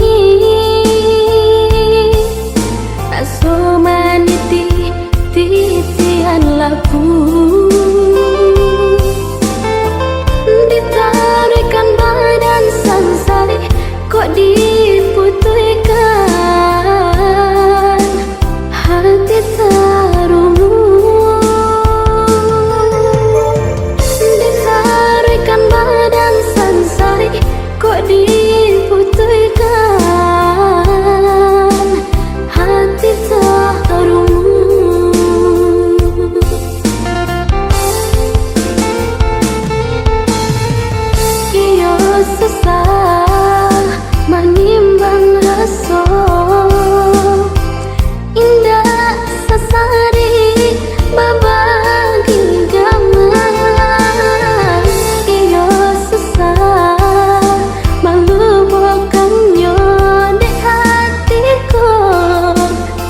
aso maniti titian laku ditarikan badan sangsari kok diputihkan hati terungu ditarikan badan sangsari kok diputihkan hati terungu. Iyo susah menimbang rasa indah sasari babagi gaman. Iyo susah melupakannya di hatiku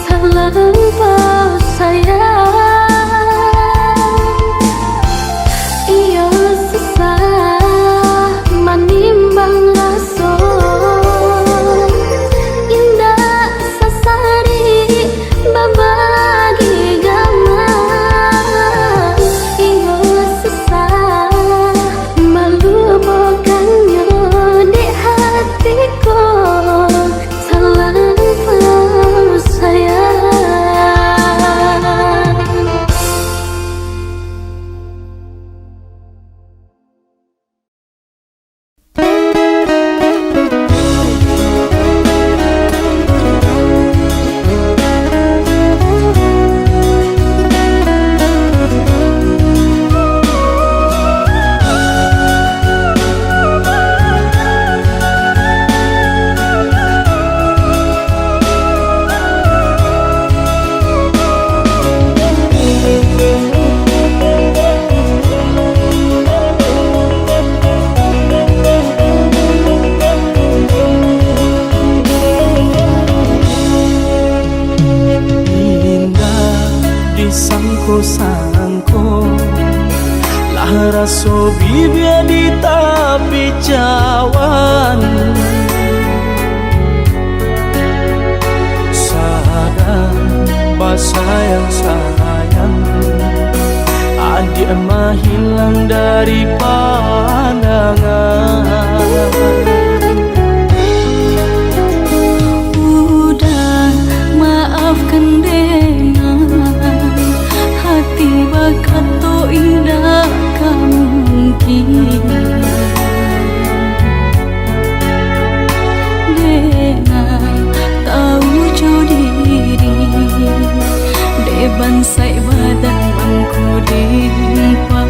terlampau sayang. Iyo susah menimbang rasa indah sasari babagi gaman. Iyo susah melupakannya di hatiku terlampau sayang. Indah disangko-sangko lah raso bibir di tapi cawan sadar sayang adik mah hilang dari pandangan. Udah maafkan dengan hati bakat to indah mungkin dengan tahu jauh diri deban sai badan bangku dimpai.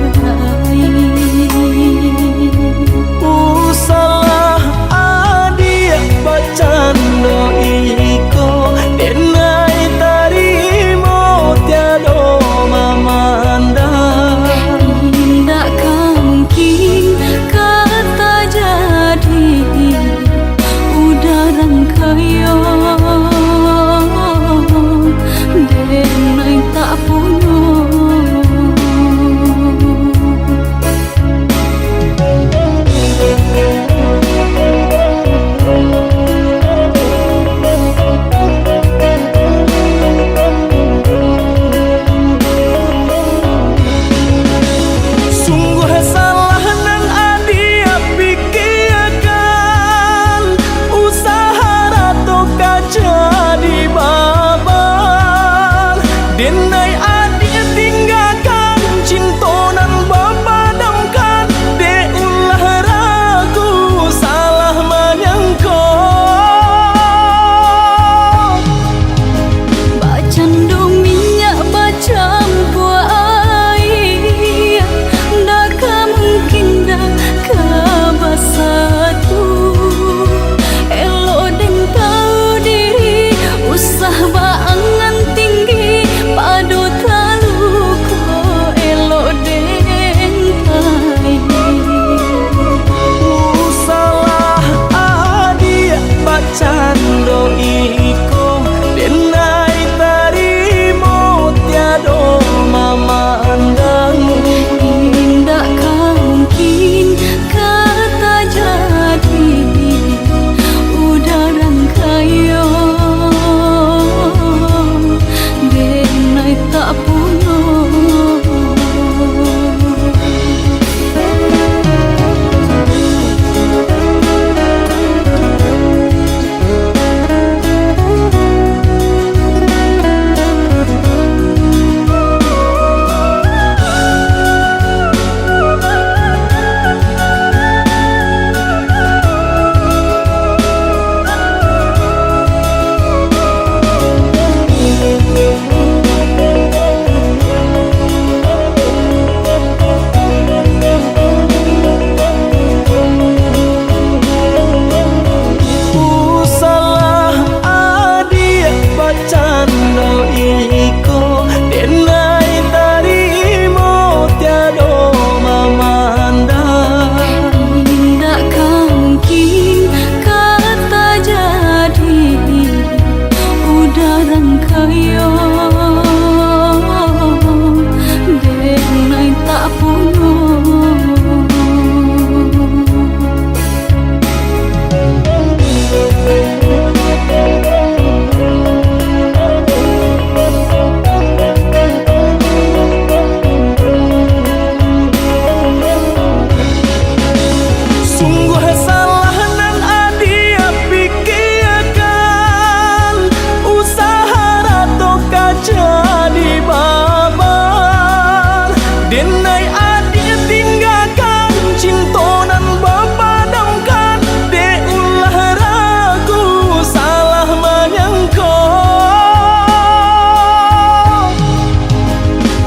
Denai adik tinggalkan cintonan bapadamkan. De ulah ragu salah menyangka.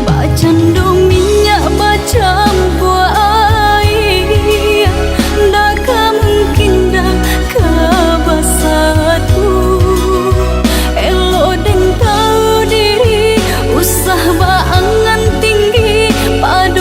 Bacandong minyak bacampu air, dah mungkin dah kabasatu. Elo deng tahu diri, usah baangan tinggi padu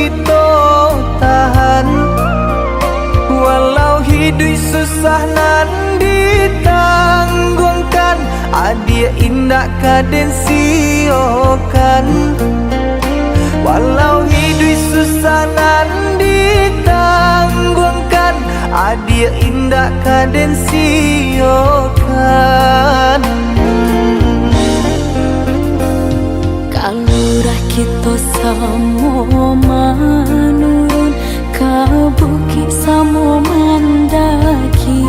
kita tahan. Walau hidup susah nan ditanggungkan, adia indah kaden siokan. Walau hidup susah nan ditanggungkan, adia indah kaden siokan. Kalurah kita samo manurun ka bukit samo mandaki.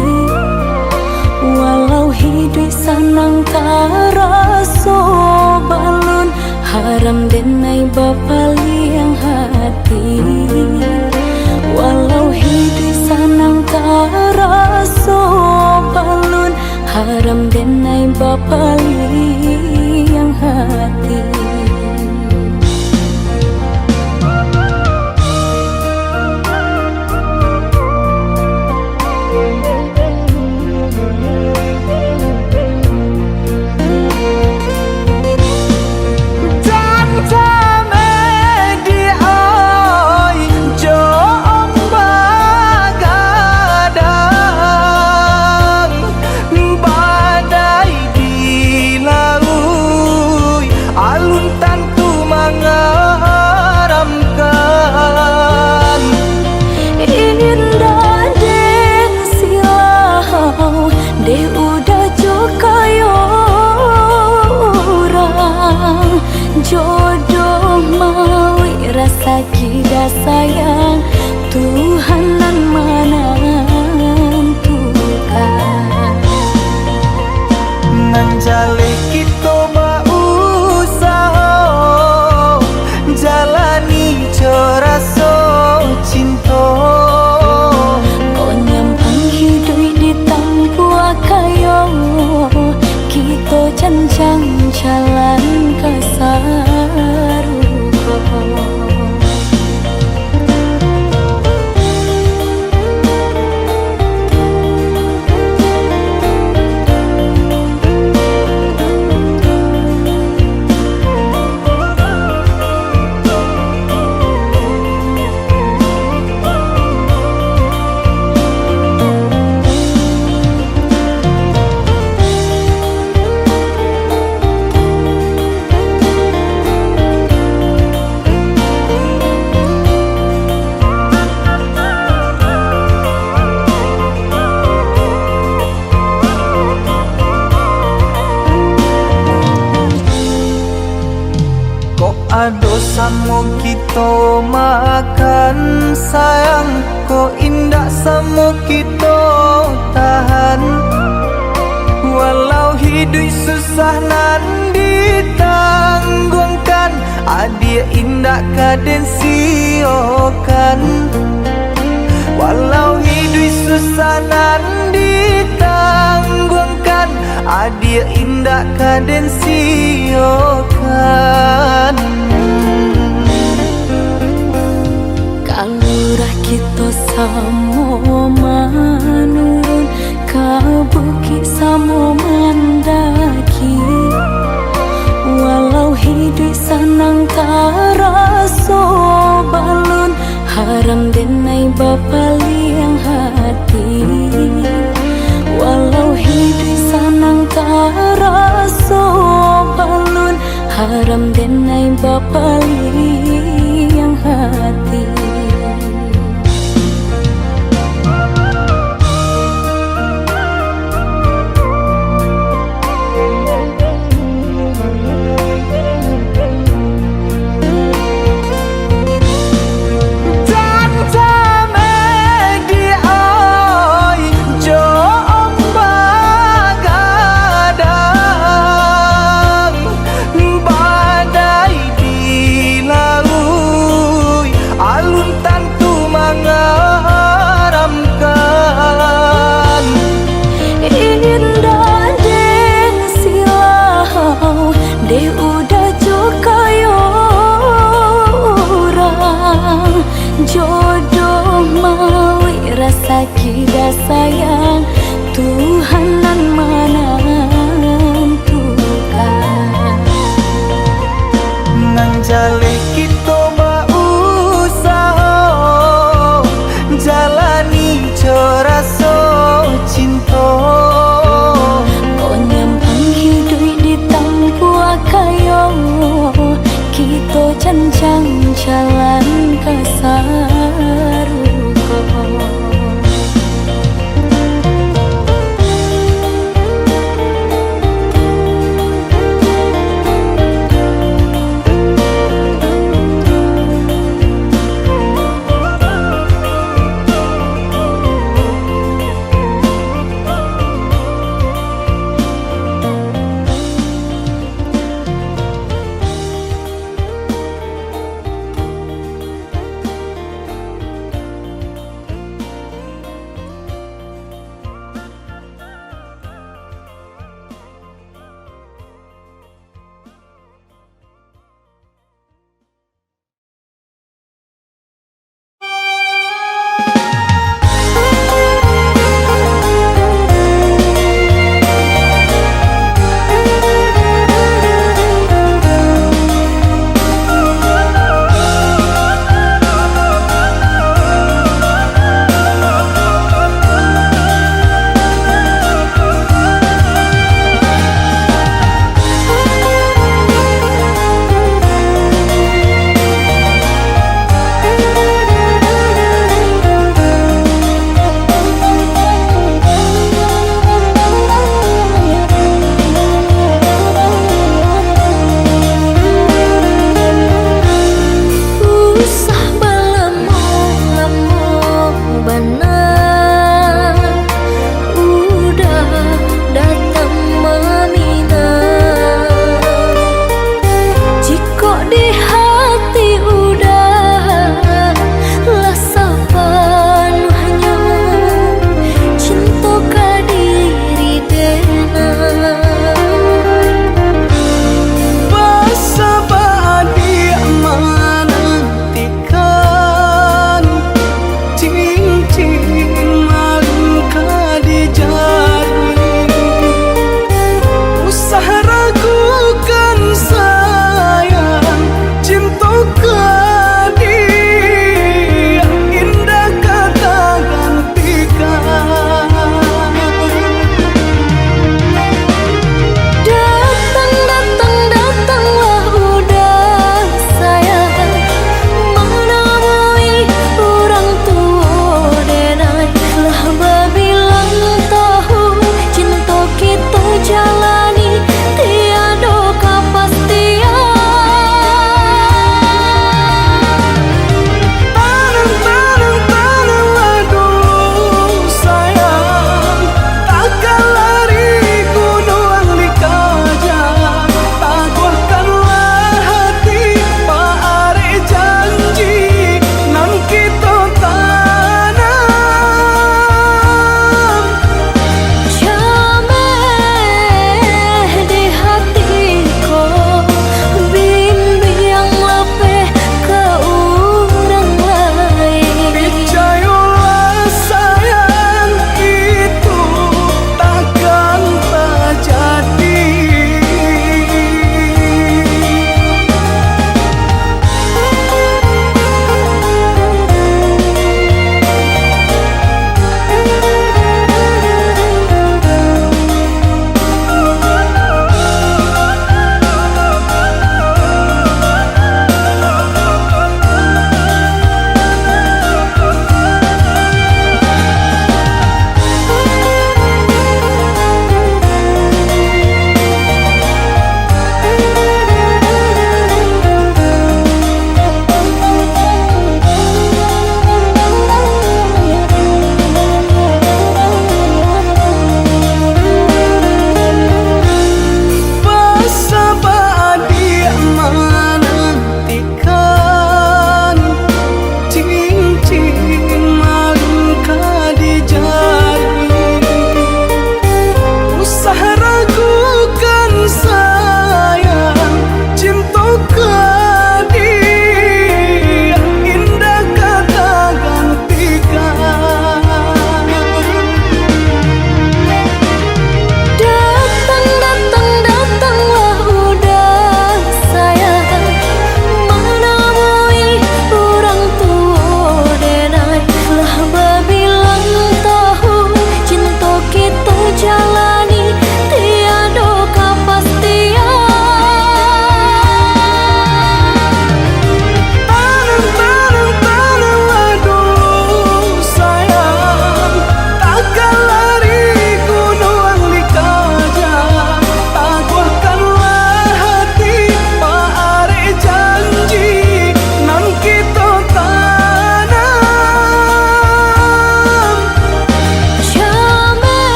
Walau hidup sanang taraso balun, haram denai bapaliang hati. Walau hidup sanang taraso balun, haram denai bapaliang hati. Jodoh mawi rasa kita sayang, Tuhan nan menentukan. Nan jale kita berusaha jalani coraso cinta. Kau nyampang hidup di tanpa kayo, kita cancang jalan kasaruko. Ado samo kita makan sayang, ko indah samo kita tahan. Walau hidup susah nan ditanggungkan, adia indah kaden siokan. Walau hidup susah nan ditanggungkan, adia indah kaden siokan. Kalurah kita samo manurun ka bukit samo mandaki. Walau hidup sanang taraso balun, haram denai bapaliang hati. Walau hidup sanang taraso balun, haram denai bapaliang hati. Jodoh mawi rasa kita sayang, Tuhan nan menentukan. Nan jale kita berusaha cancang jalan kasaruko.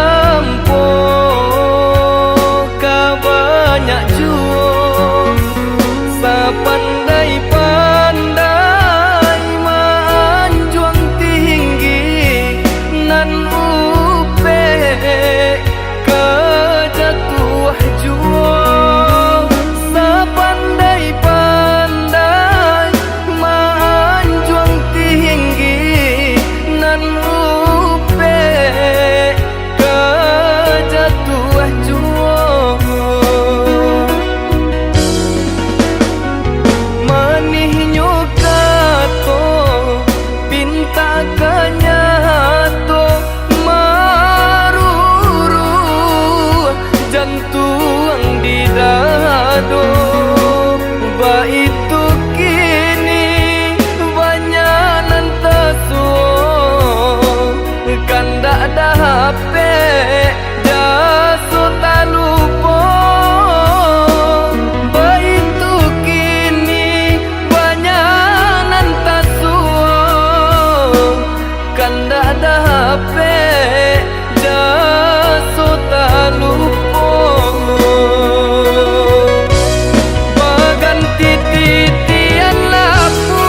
tampo ka banyak juo sapandai-pandai manjuang tinggi nan upe kejatuh juo sapandai-pandai manjuang tinggi nan upe kejatuh juo manihnya kato pinta kanyato maruru jantung di dado ba itu kini banyak nantasuo kanda ada HP jaso talupo ba itu kini banyak nantasuo kanda ada HP jaso talupo baganti titian laku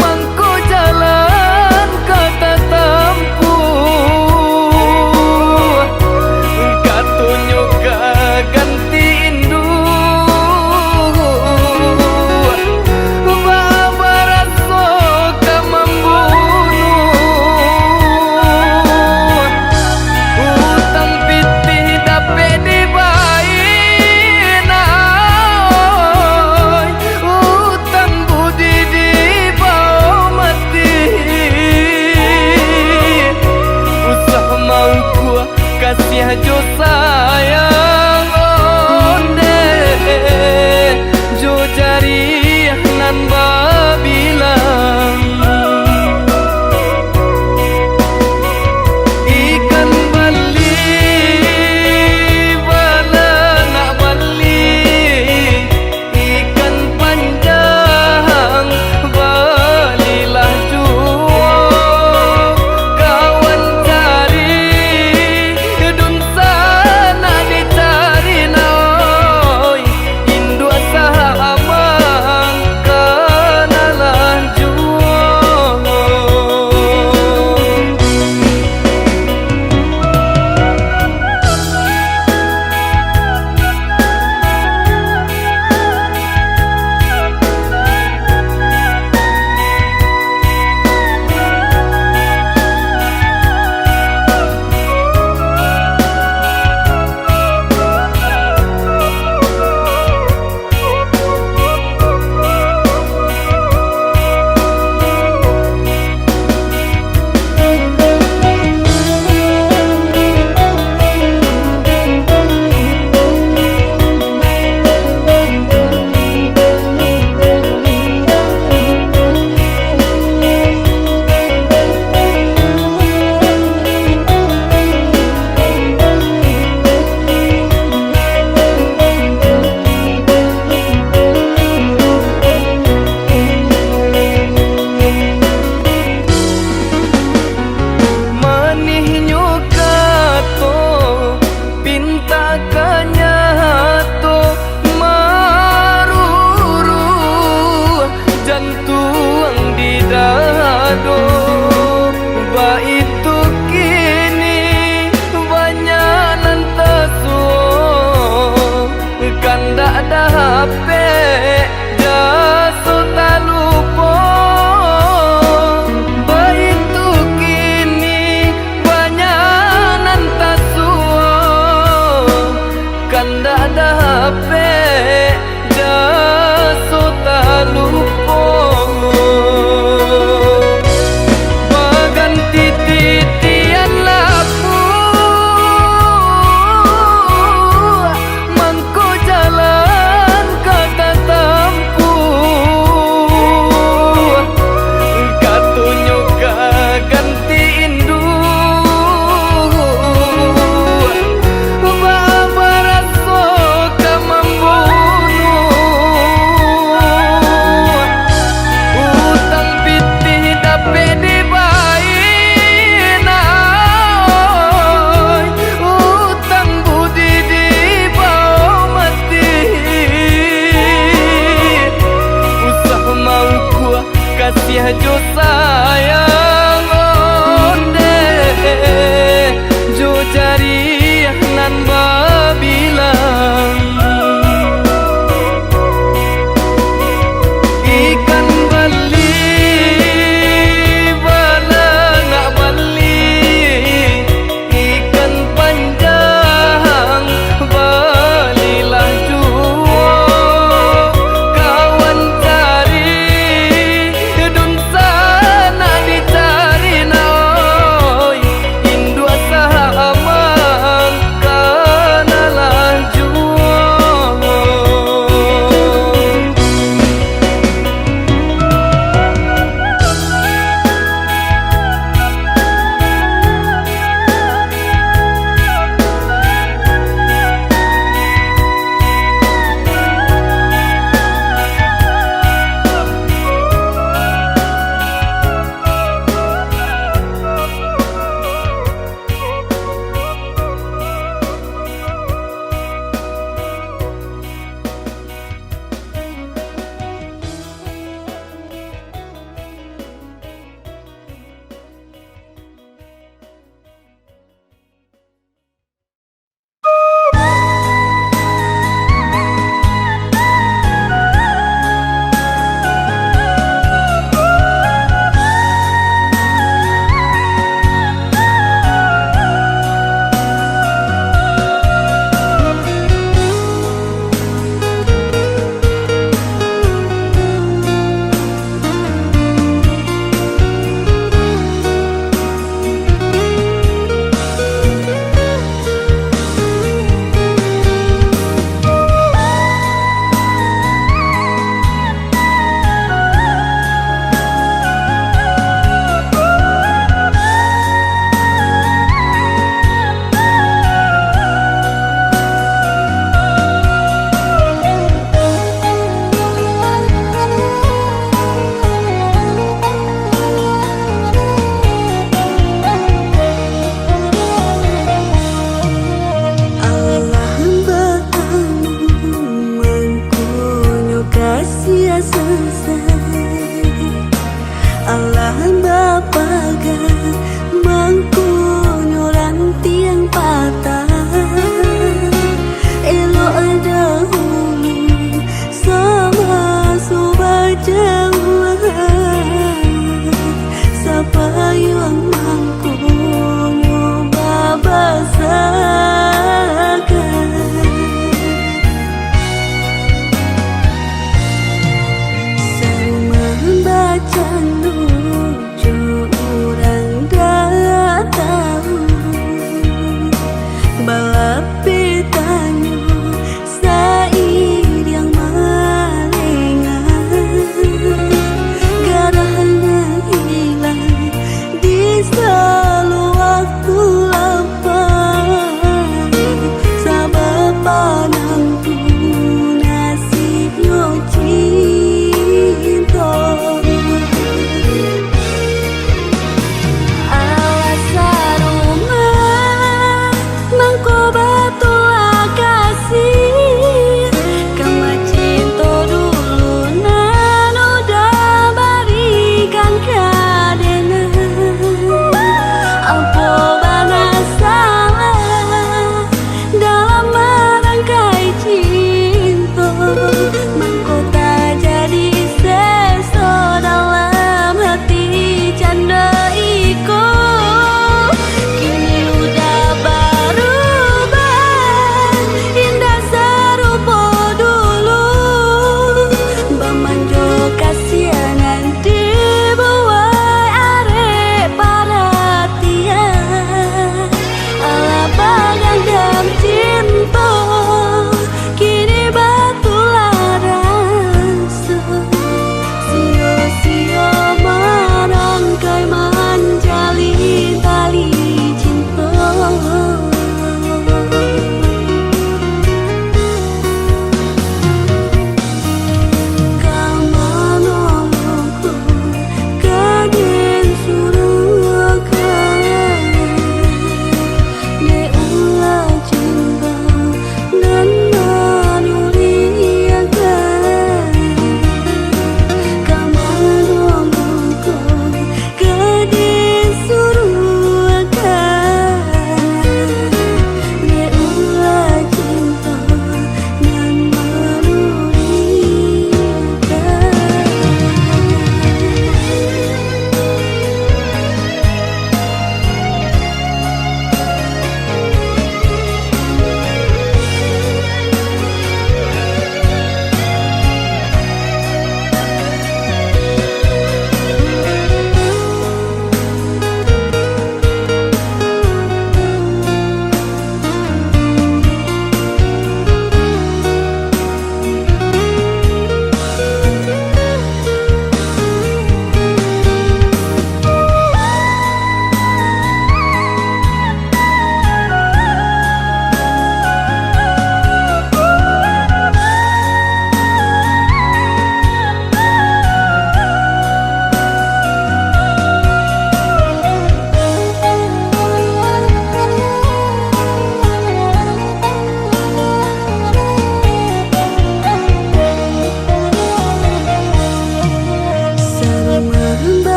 mangko jalan kata tampu katunyo ganti indu babaraso ka membunuh utang pitih dape dibain ay utang budi dibawa mati usah mau gua kasih jo sayang onde jo jari nan babilang ikan bali bala nak bali ikan panjang balilah juo kawan cari dun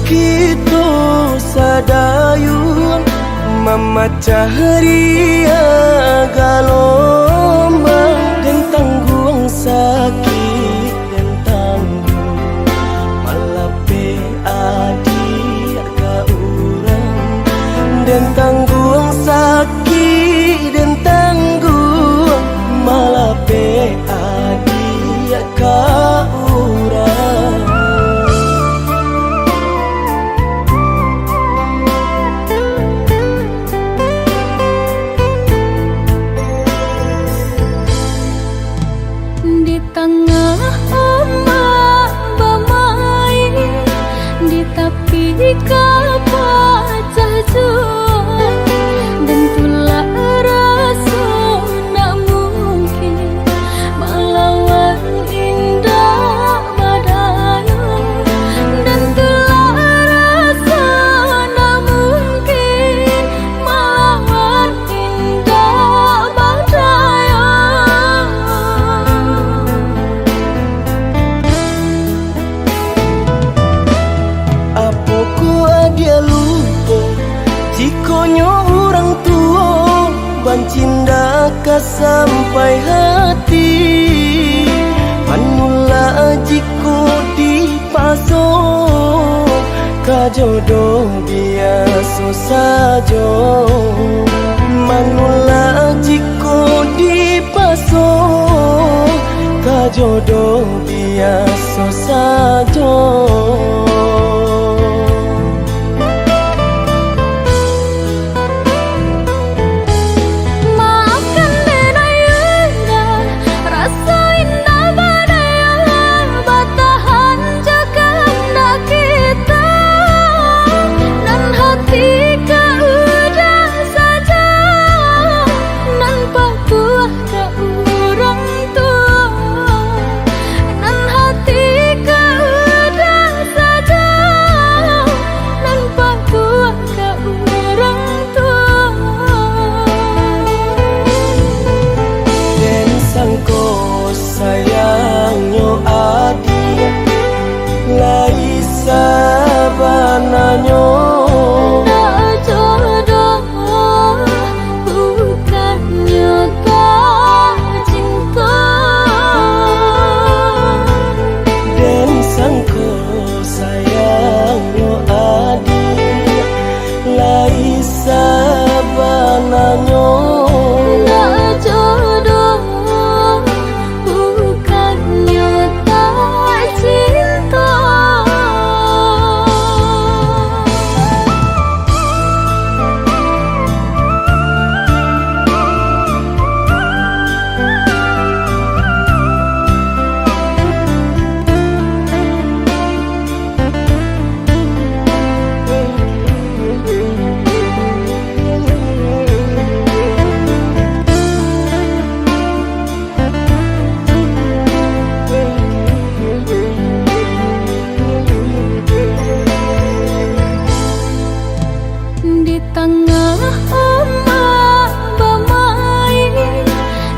kita sadayun memecah ria gelombang dan tanggung sakit dan tanggung malape adik ka urang dan tanggung sakit dan tanggung malape adik ka urang. Di tengah ombak bermain, di tepi kapal jauh, dan tulah rasa nak mungkin melawan indah badai, dan tulah rasa nak mungkin melawan indah badai. Dia lupa jikonyo orang tua bancinda ka sampai hati manula jiko dipaso ka jodoh biasa saja manula jiko dipaso ka jodoh biasa saja. Sayangnya adik lai sabananya tak jodoh bukannya tak cinta dan sangko sayangnya adik lai sabananya tak jodoh bukannya tak cinta. Di tengah ombak bermain,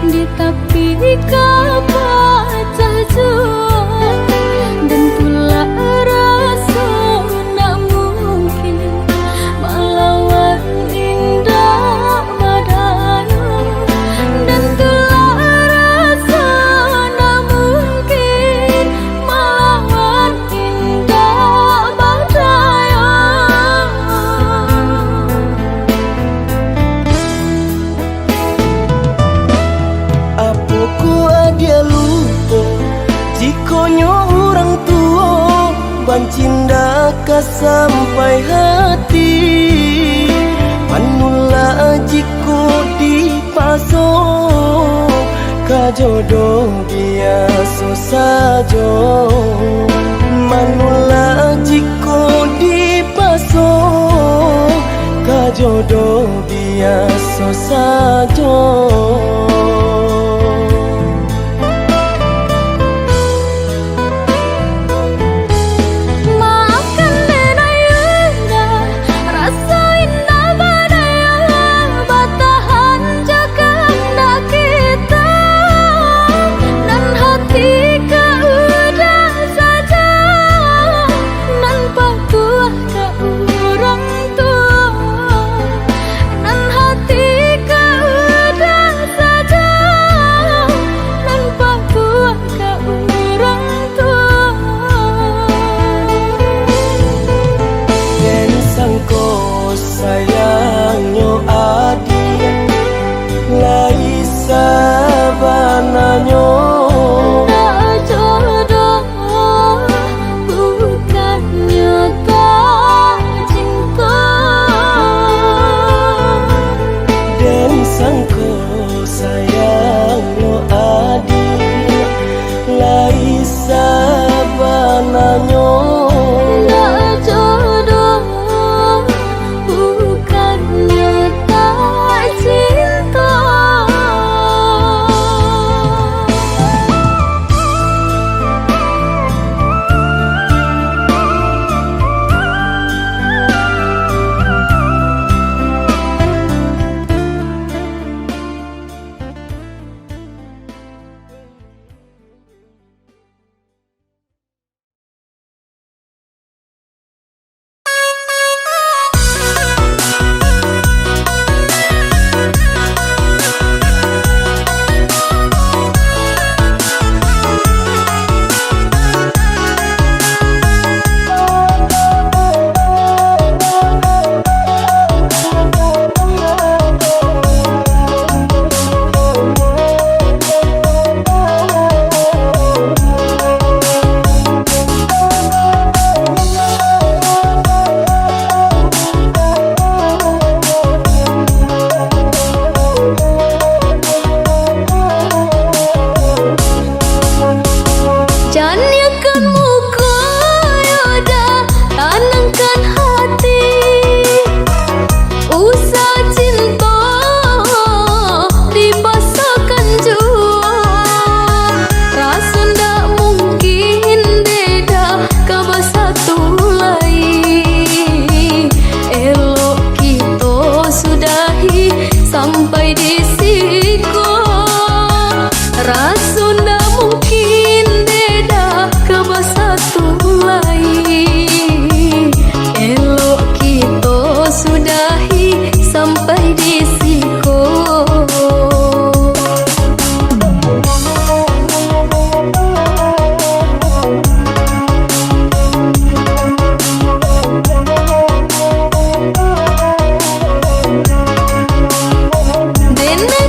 di tepi kapal jauh, dan tulah rasa nak mungkin melawan indah badai, dan tulah rasa nak mungkin melawan indah badai. Dia lupa jikonyo orang tua bancinda ka sampai hati manula jiko dipaso ka jodoh biasa saja manula jiko dipaso ka jodoh biasa saja. Tua sangko sayang lo adik lai sabananyo Nggak jodoh bukannya tak cinta. Janiakan muka yoda, tanamkan hati, usah cinta dipasangkan jua. Rasun dak mungkin beda kaba satu lain. Elok kita sudahi sampai di siku. Rasun dak mungkin kaba satu lain. Elok kita sudahi sampai di siku. Dene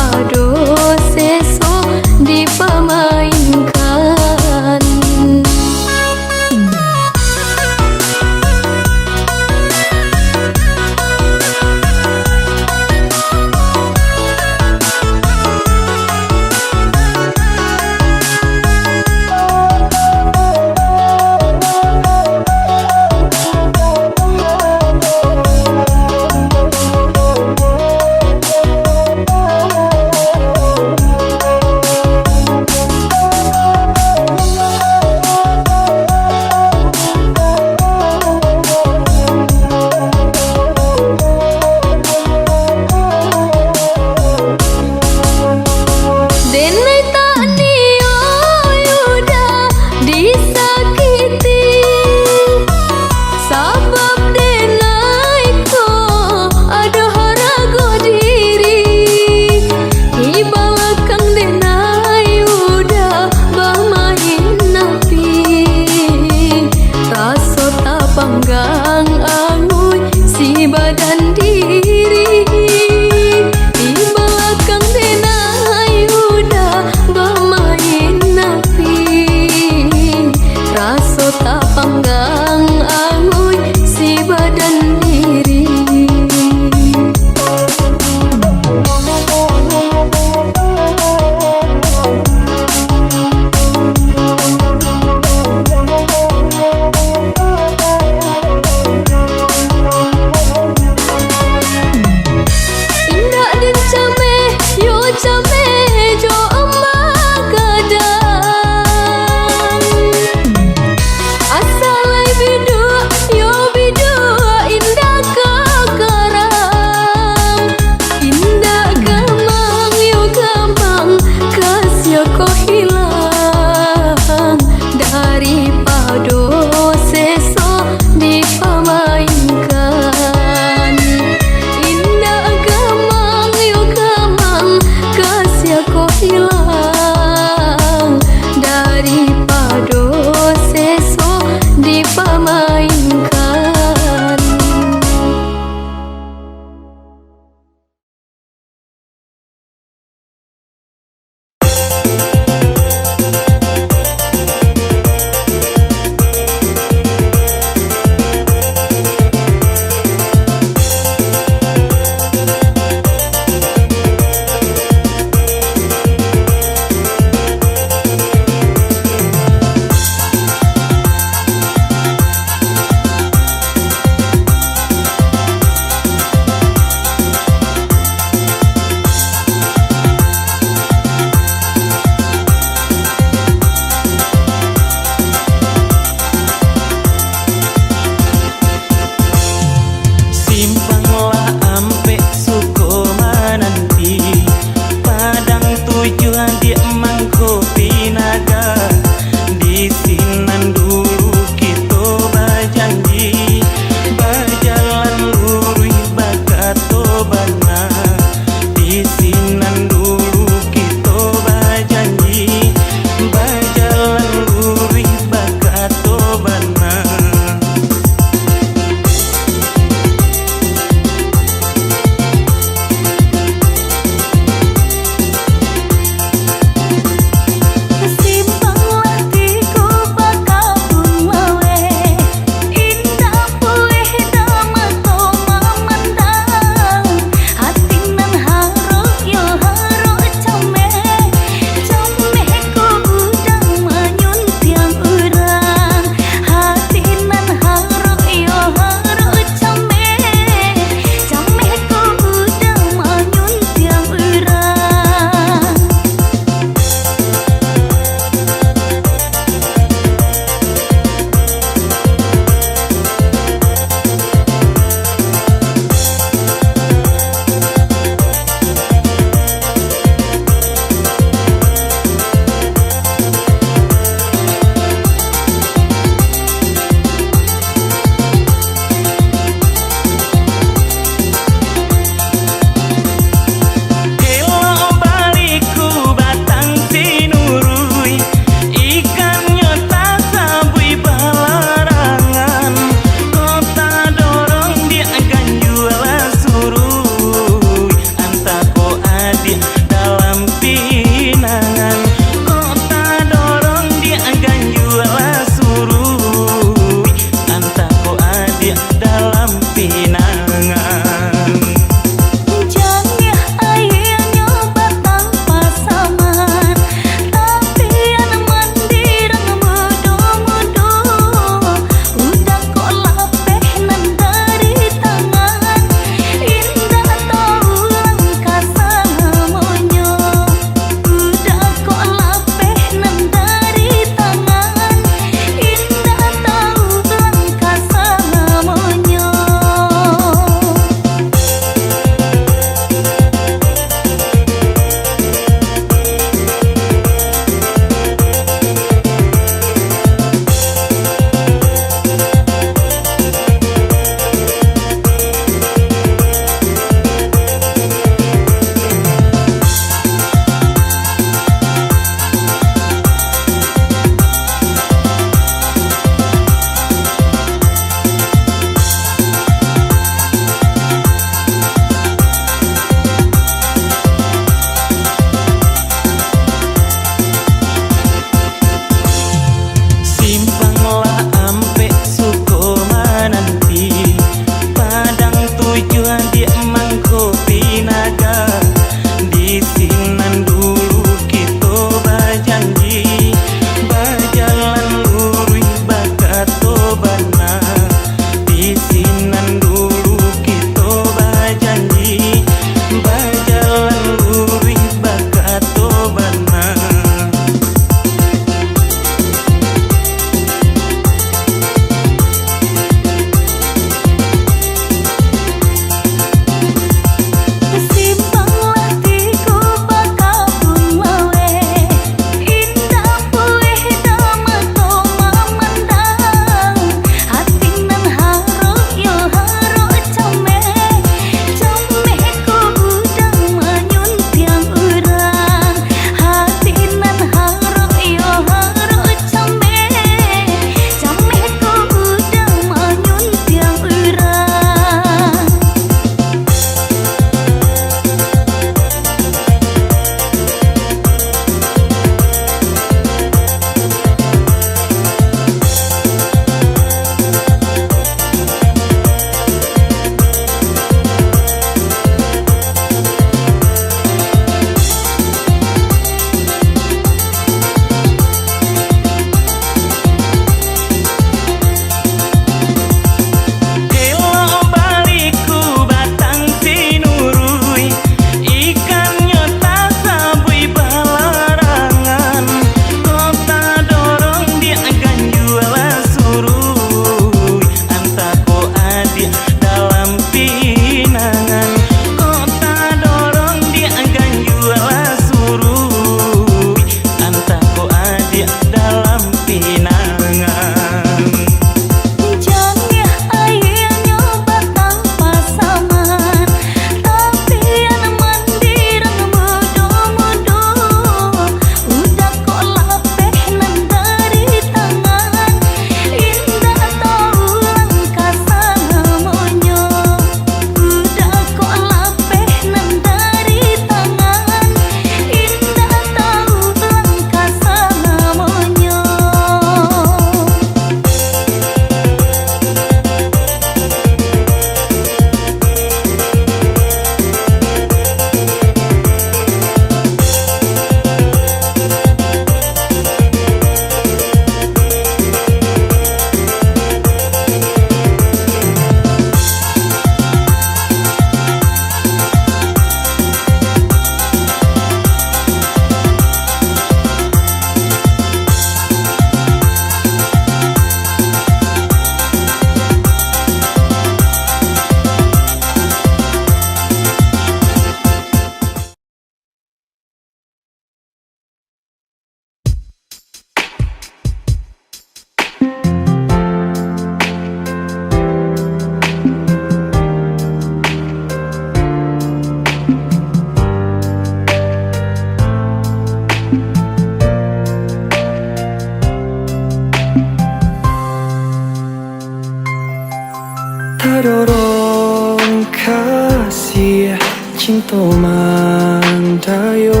kasih cinta mandayo,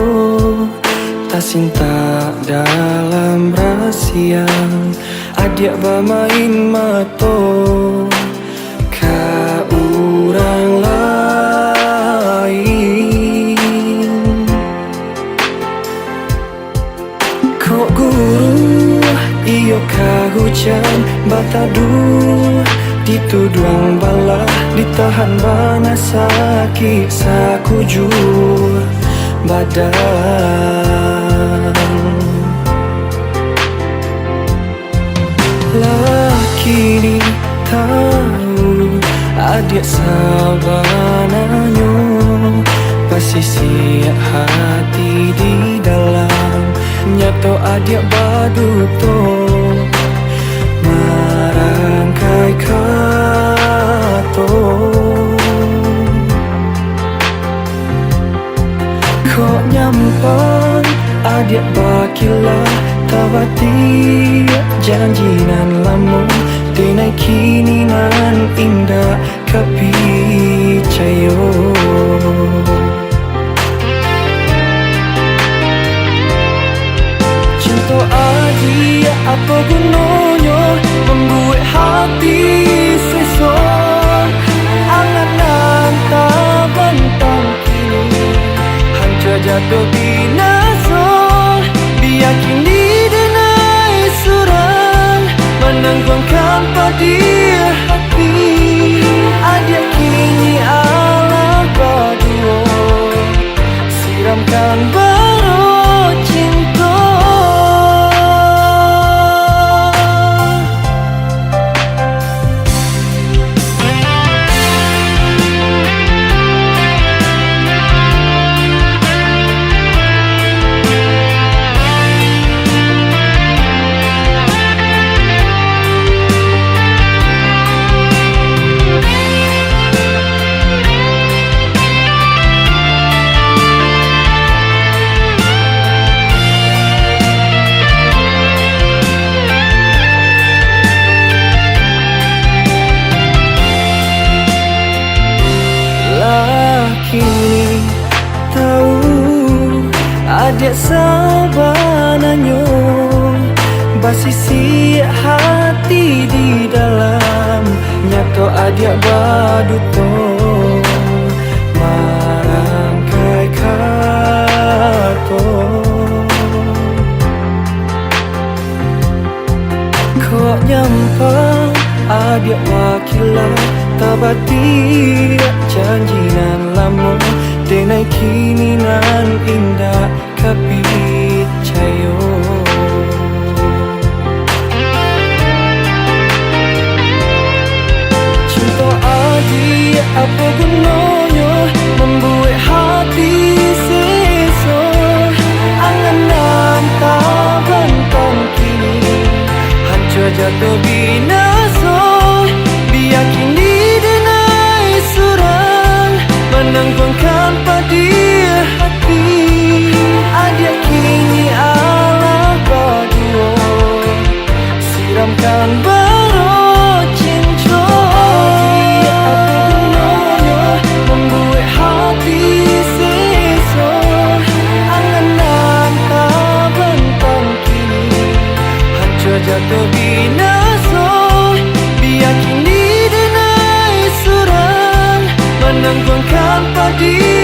tak cinta dalam rahasia. Adik bermain mato ka orang lain. Kok guru iyo ka hujan batadu, dituduang bala ditahan bana sakit sakujur badan. Laki ni tahu adik sabananyo, pasisi hati di dalam nyato adik baduto marangkai kato. Kok nyampan adik bakilah tawati janji nan lama denai kini nan indah kapicayo. Cinta adik apa gunanya membuat hati sesat. Angan-angan tak bentang kini hancur jatuh binasa. Biar kini denai surang menangguhkan padi hati. Adik kini ala berdua siramkan baru cinta. Kini tahu adik sabananyo, basisi hati di dalam nyato adik baduto marangkai kato. Kok nyampang adik wakilah tabati janji nan lama denai kini nan indah kapicayo. Cinta adik apa gunanya membuat hati sesat. Angan-angan tak bentang kini hancur jatuh binasa. Biar kini denai surang menangguhkan padi hati. Adik kini ala berdua siramkan baru cinta. Apa gunanya membuat hati sesat. Angan-angan tak bentang kini hancur jatuh binasa. Biar kini denai surang menangguhkan padi